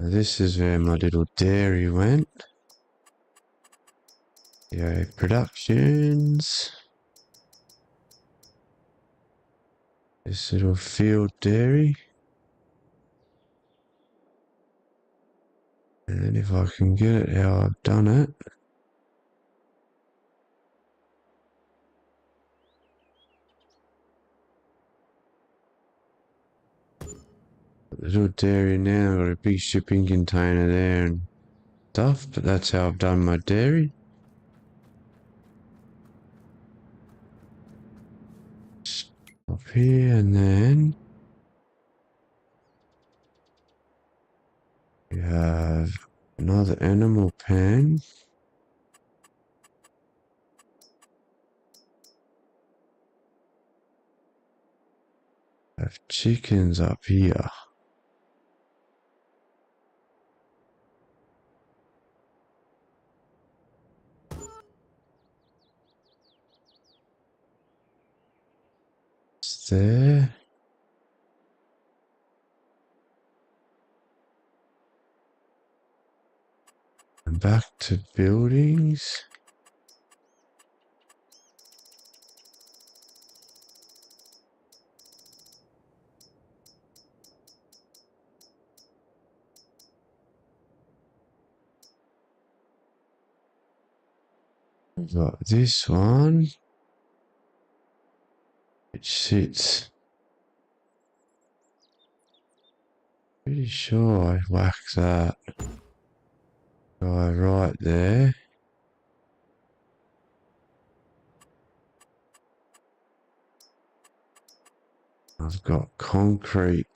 Now this is where my little dairy went. Yeah, productions. This little field dairy. And then if I can get it how I've done it. Little dairy now, got a big shipping container there and stuff, but that's how I've done my dairy. Up here and then we have another animal pen. Have chickens up here. It's there. And back to buildings. We've got this one, which sits. Pretty sure I whacked that guy right there. I've got concrete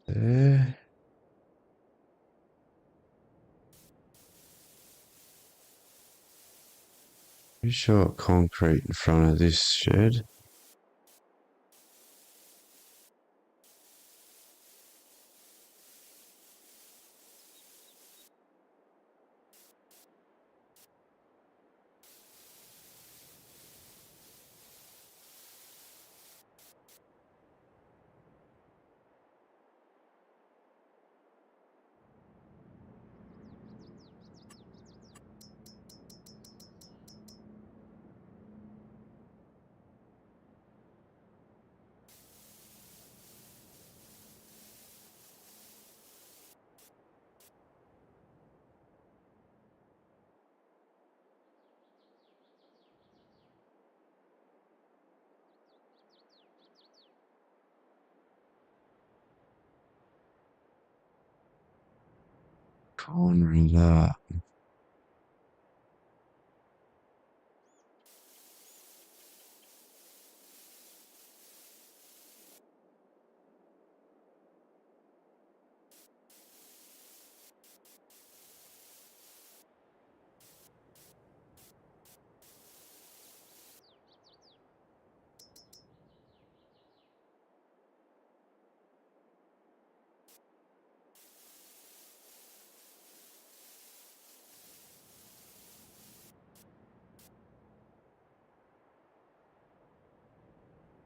there. Pretty sure concrete in front of this shed. corner of that.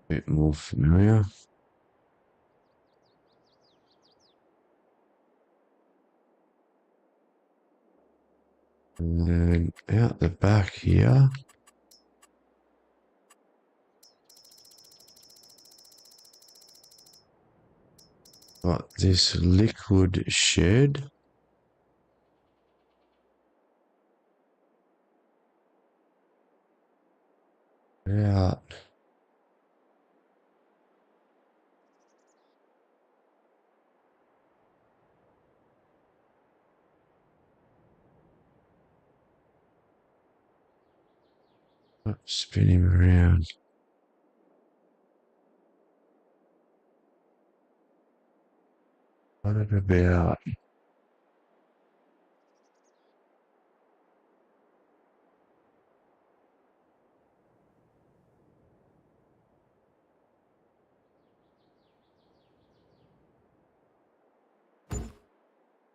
Bit more familiar. And then out the back here. Got this liquid shed. Out. Spin him around. What about?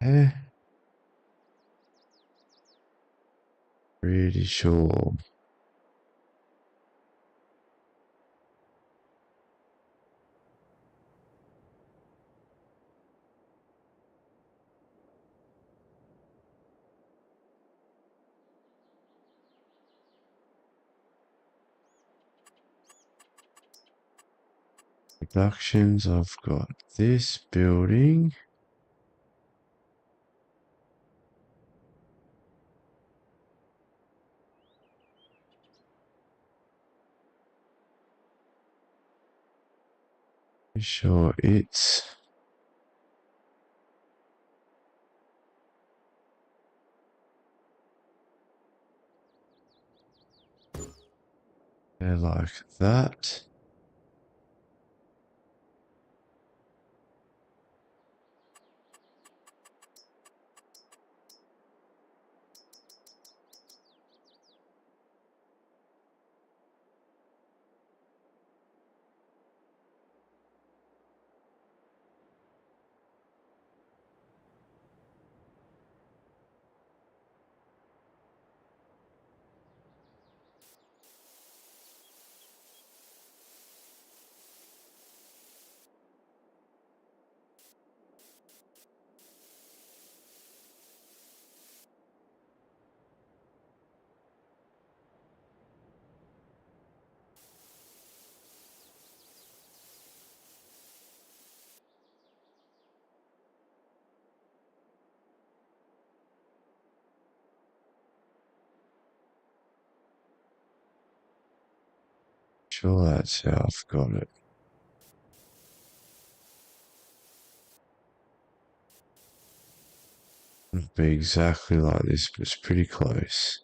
Eh? Pretty sure. Productions, I've got this building. Sure, it's like that. Sure, that's how I've got it. It'd be exactly like this, but it's pretty close.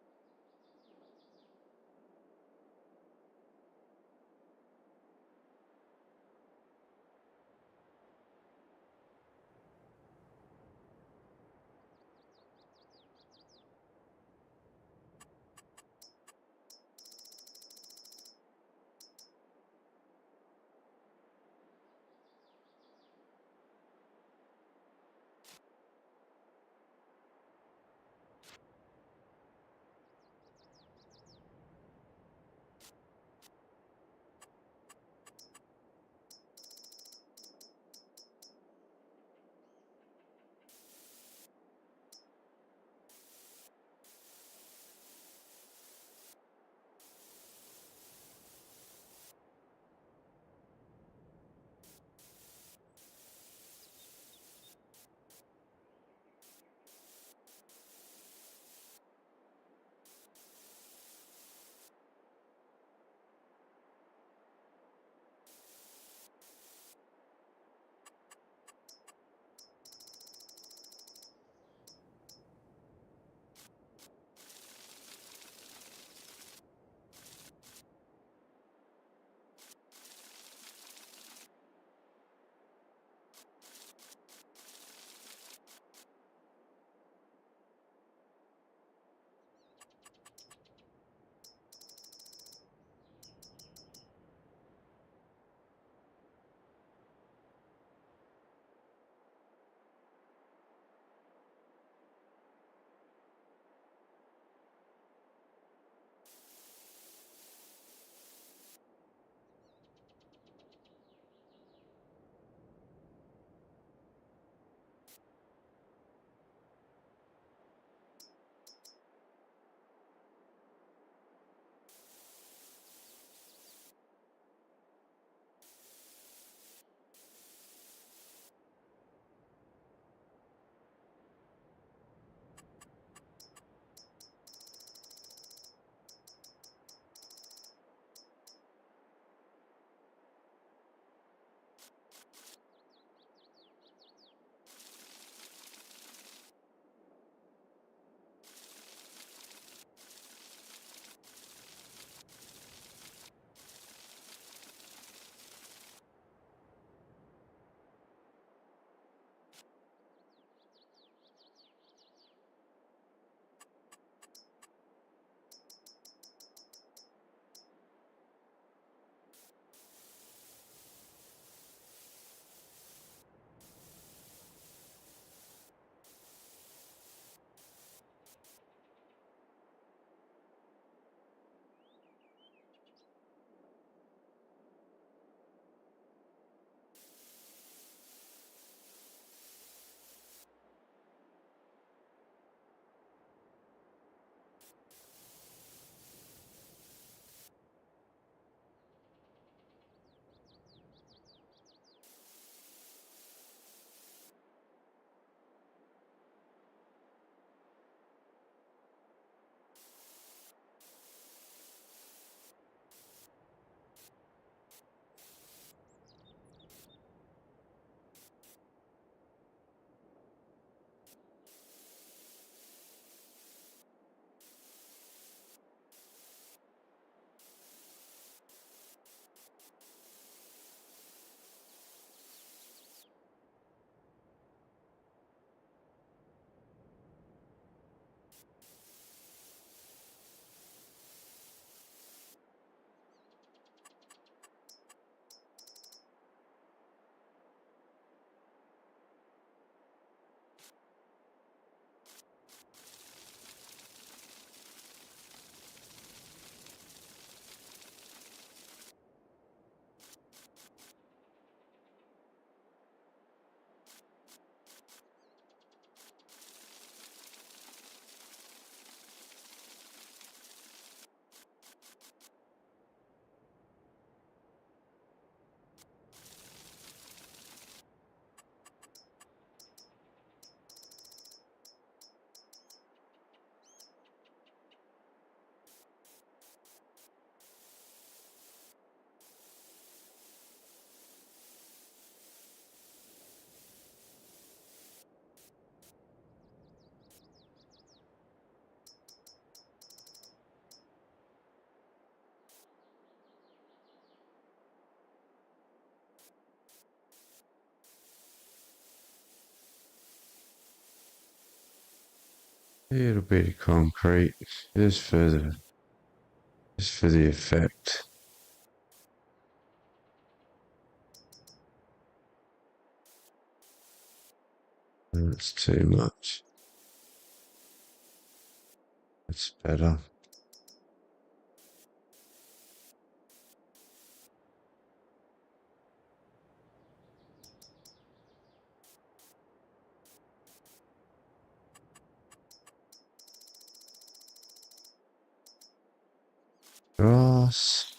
little bit of concrete, just for the effect. That's too much. That's better. Grass.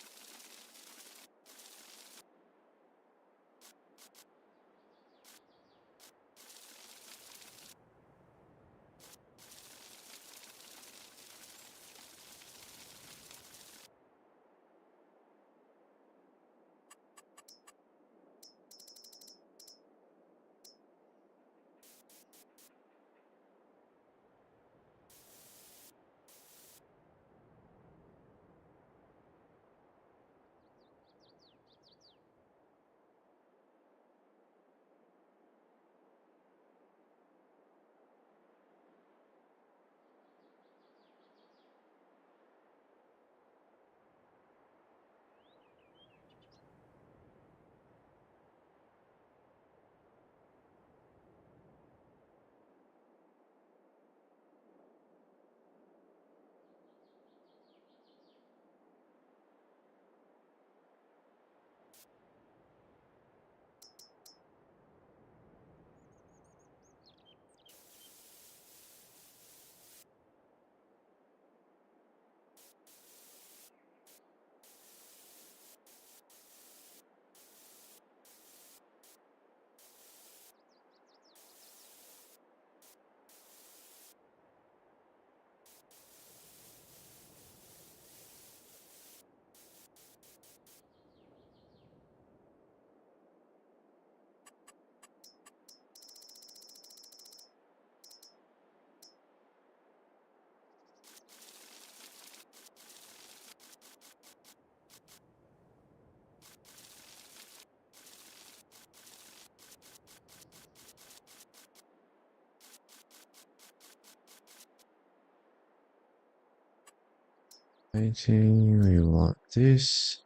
Painting, we want this.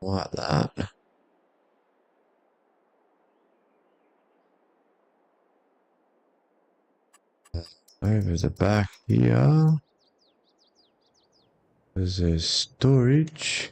Like that. Over the back here. There's a storage.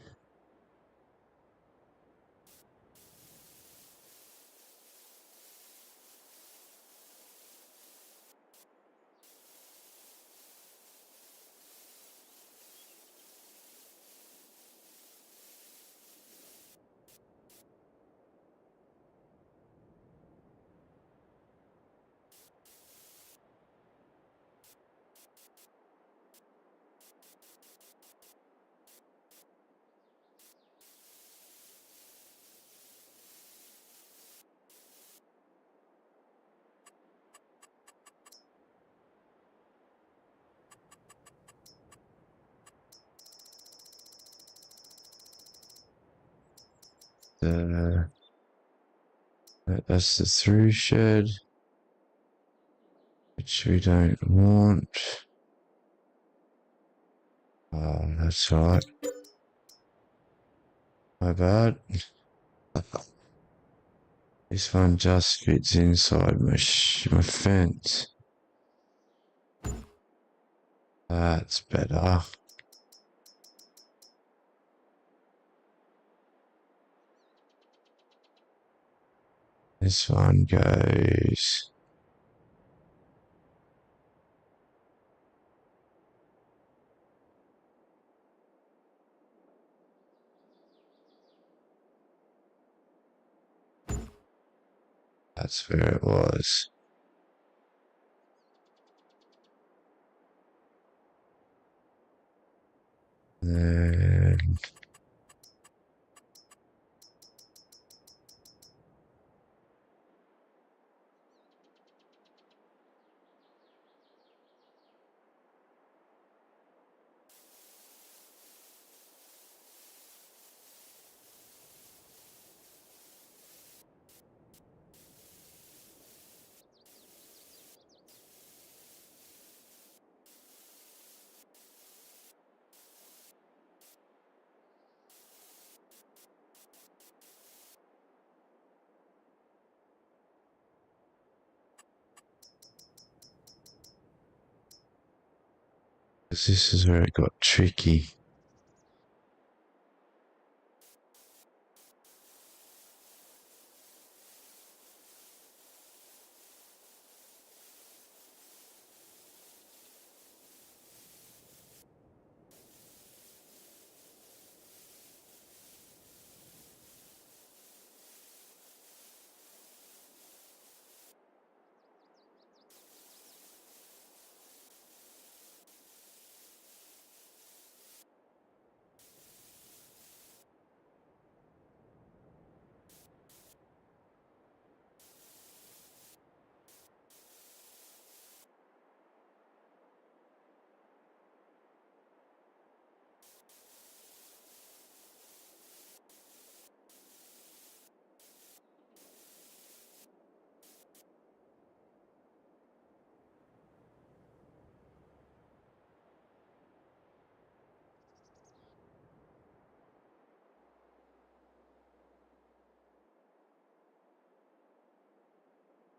That's the through shed, which we don't want. Oh, that's right. My bad. This one just fits inside my fence. That's better. This one goes. That's where it was. Then this is where it got tricky.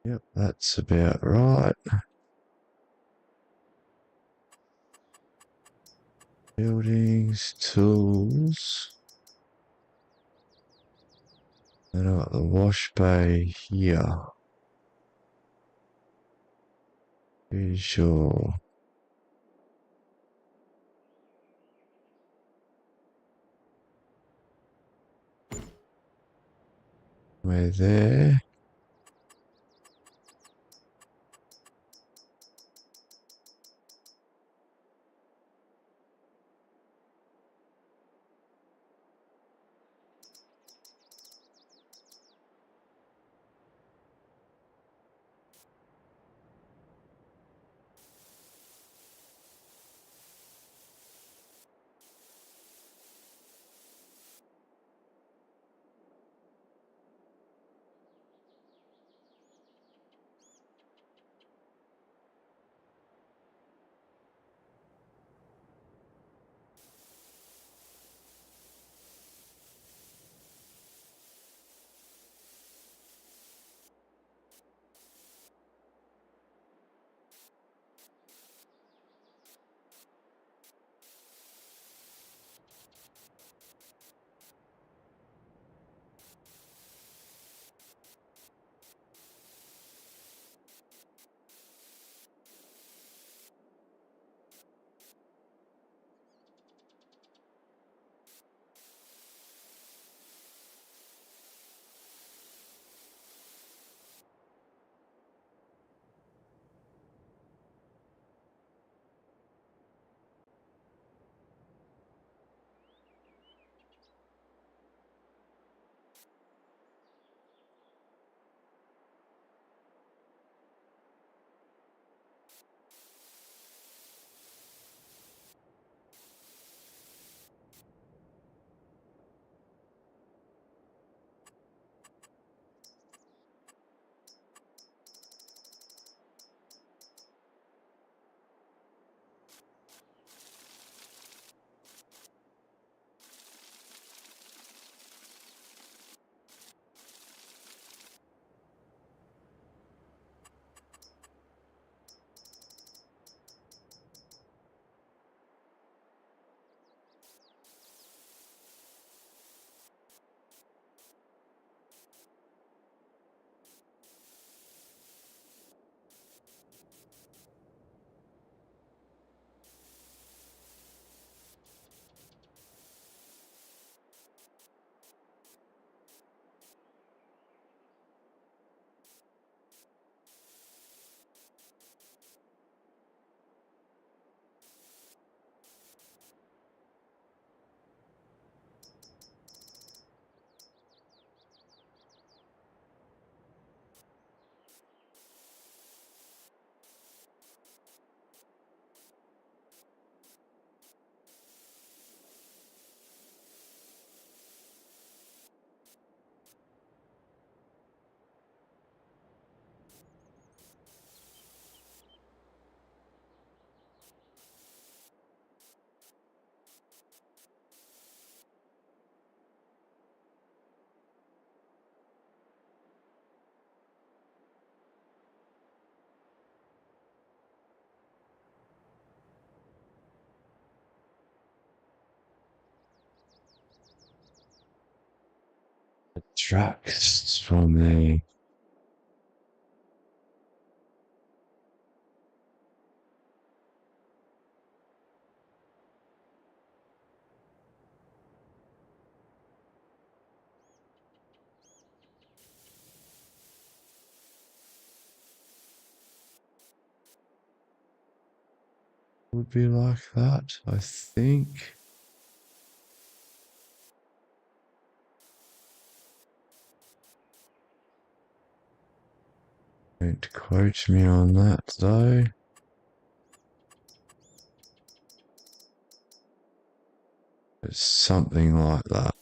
Yep, that's about right. Buildings, tools. And I got the wash bay here. Pretty sure. We're there. tracks from there. Would be like that, I think. Don't quote me on that though. It's something like that.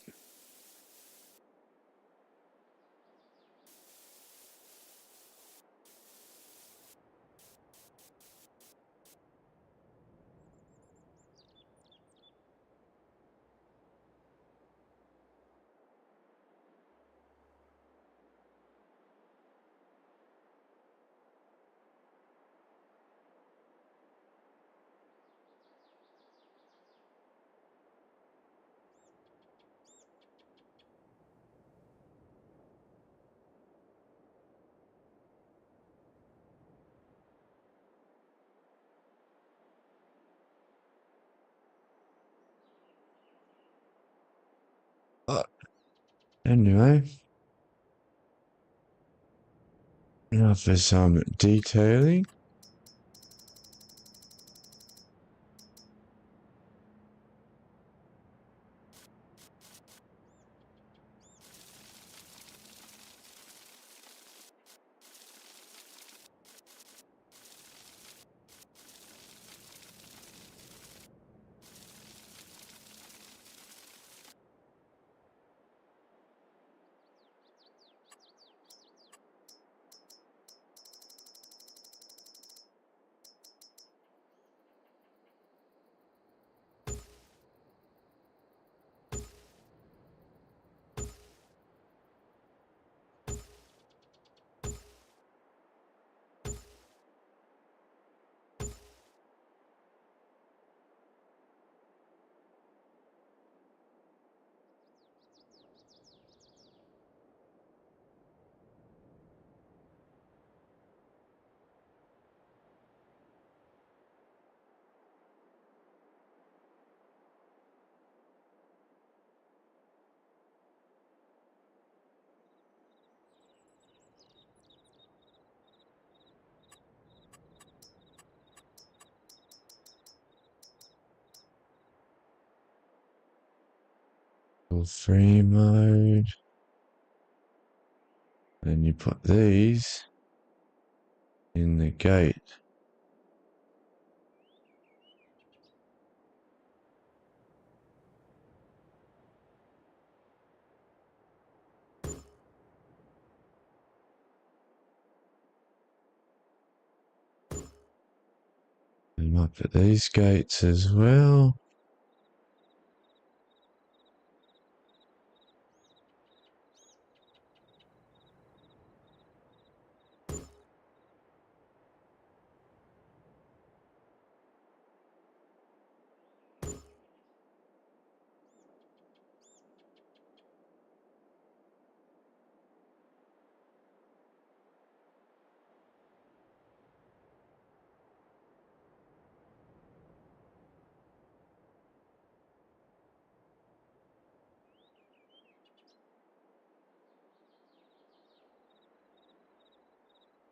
But anyway, now for some detailing. Free mode. Then you put these in the gate. You might put these gates as well.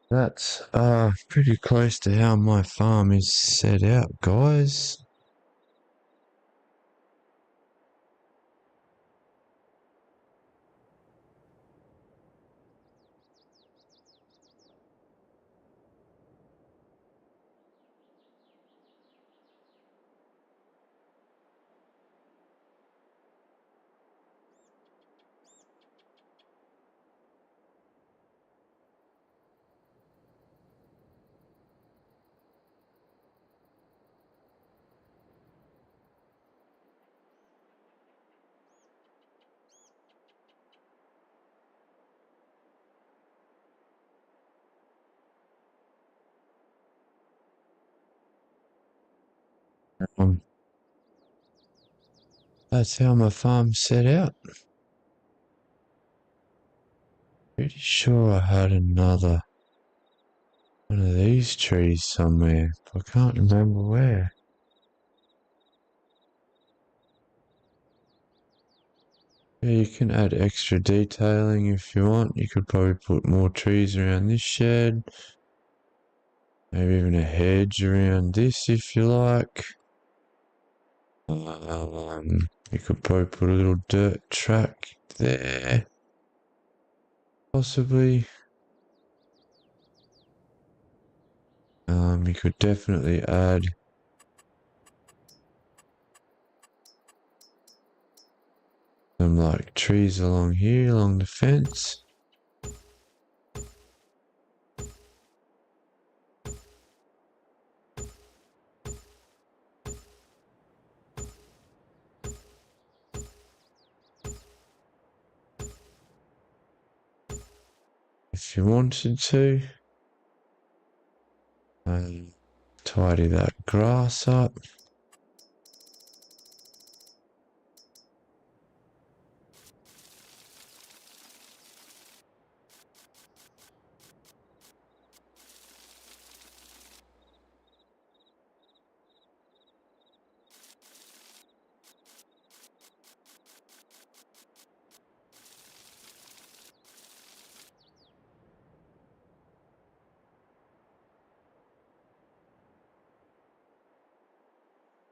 That's pretty close to how my farm is set out, guys. Um, that's how my farm's set out. Pretty sure I had another one of these trees somewhere, but I can't remember where. Yeah, you can add extra detailing if you want. You could probably put more trees around this shed. Maybe even a hedge around this if you like. You could probably put a little dirt track there. Possibly. You could definitely add some like trees along here, along the fence. If you wanted to. Tidy that grass up.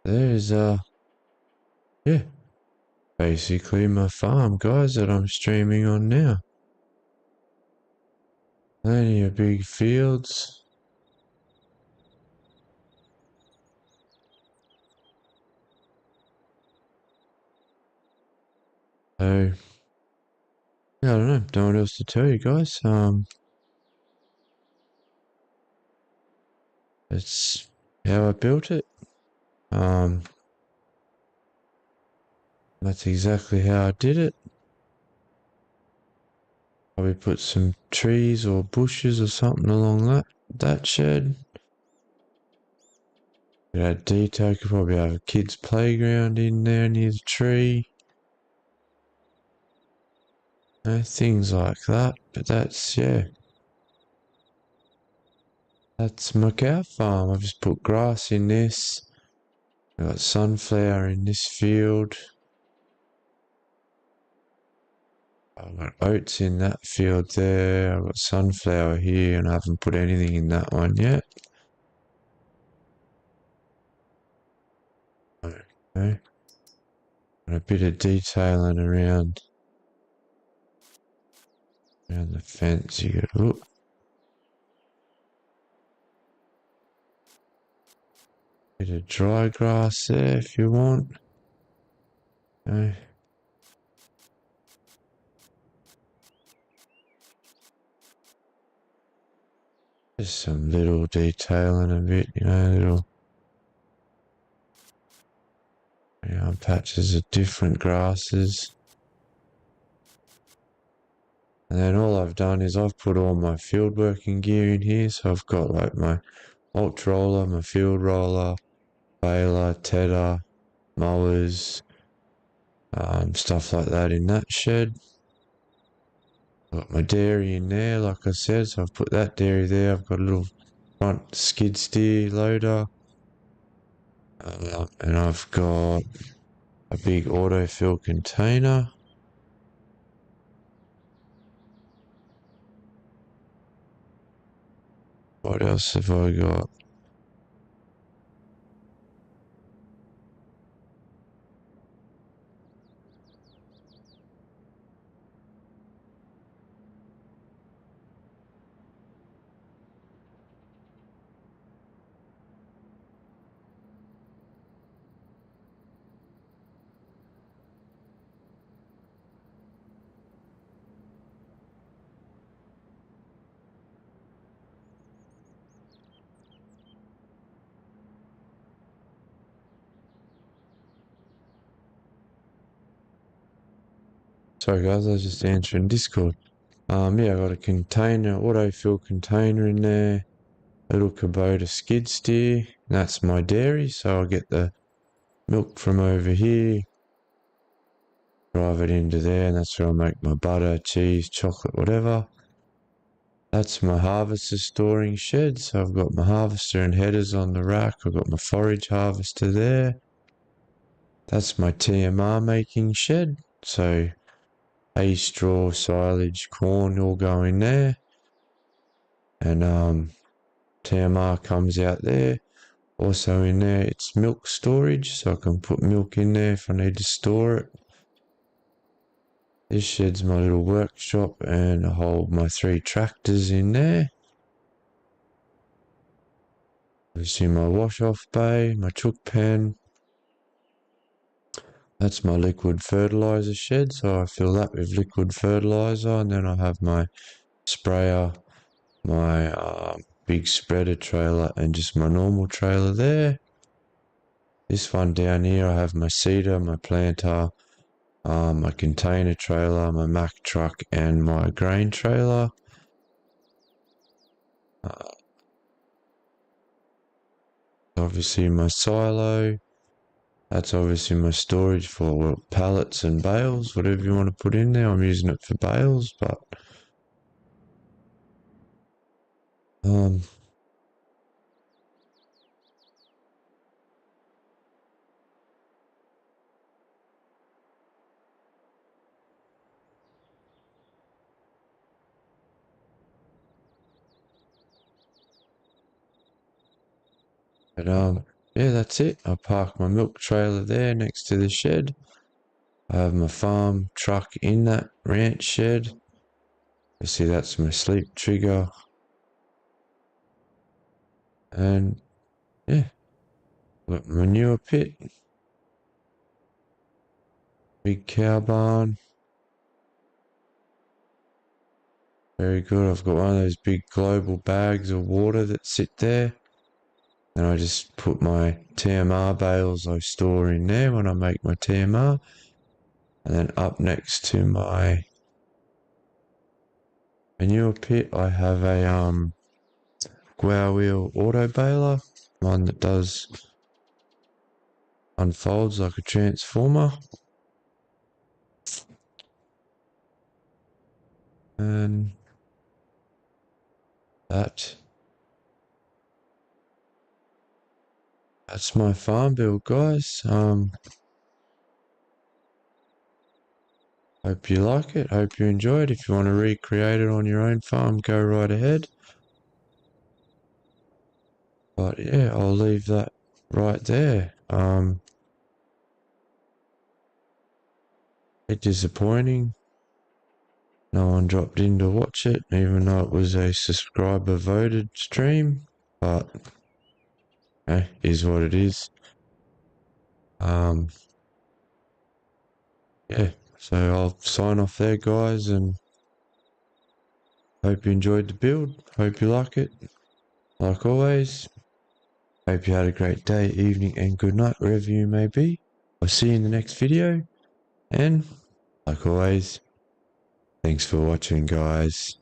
There's yeah, basically my farm, guys, that I'm streaming on now. Plenty of big fields. So yeah, I don't know what else to tell you guys. It's how I built it. That's exactly how I did it. Probably put some trees or bushes or something along that shed. Could add detail. Could probably have a kid's playground in there near the tree. Things like that. But that's that's my cow farm. I've just put grass in this. I've got sunflower in this field. I've got oats in that field there. I've got sunflower here, and I haven't put anything in that one yet. Okay. And a bit of detailing around the fence. You could look. Bit of dry grass there if you want. Okay. Just some little detailing a bit, little patches of different grasses. And then all I've done is I've put all my field working gear in here. So I've got like my mulch roller, my field roller, baler, tedder, mowers, stuff like that in that shed. Got my dairy in there, like I said, so I've put that dairy there. I've got a little front skid steer loader. And I've got a big autofill container. What else have I got? Sorry guys, I was just answering Discord. Yeah, I got a container, autofill container in there. A little Kubota skid steer. That's my dairy, so I get the milk from over here, drive it into there, and that's where I make my butter, cheese, chocolate, whatever. That's my harvester storing shed. So I've got my harvester and headers on the rack. I've got my forage harvester there. That's my TMR making shed. So hay, straw, silage, corn all go in there. And TMR comes out there. Also in there, it's milk storage, so I can put milk in there if I need to store it. This shed's my little workshop, and I hold my 3 tractors in there. Obviously my wash-off bay, my chook pen. That's my liquid fertilizer shed, so I fill that with liquid fertilizer, and then I have my sprayer, my big spreader trailer, and just my normal trailer there. This one down here, I have my seeder, my planter, my container trailer, my Mack truck, and my grain trailer. Obviously my silo. That's obviously my storage for pallets and bales, whatever you want to put in there. I'm using it for bales, but yeah, that's it. I park my milk trailer there next to the shed. I have my farm truck in that ranch shed. You see, that's my sleep trigger. And yeah, got manure pit, big cow barn. Very good. I've got one of those big global bags of water that sit there. And I just put my TMR bales I store in there when I make my TMR. And then up next to my manure pit, I have a Gower wheel auto baler, one that does unfolds like a transformer. And that's my farm build, guys. Hope you like it. Hope you enjoy it. If you want to recreate it on your own farm, go right ahead. But yeah, I'll leave that right there. Bit disappointing. No one dropped in to watch it, even though it was a subscriber voted stream. But is what it is. Yeah, so I'll sign off there, guys, and hope you enjoyed the build. Hope you like it. Like always, hope you had a great day, evening, and good night, wherever you may be. I'll see you in the next video, and like always, thanks for watching, guys.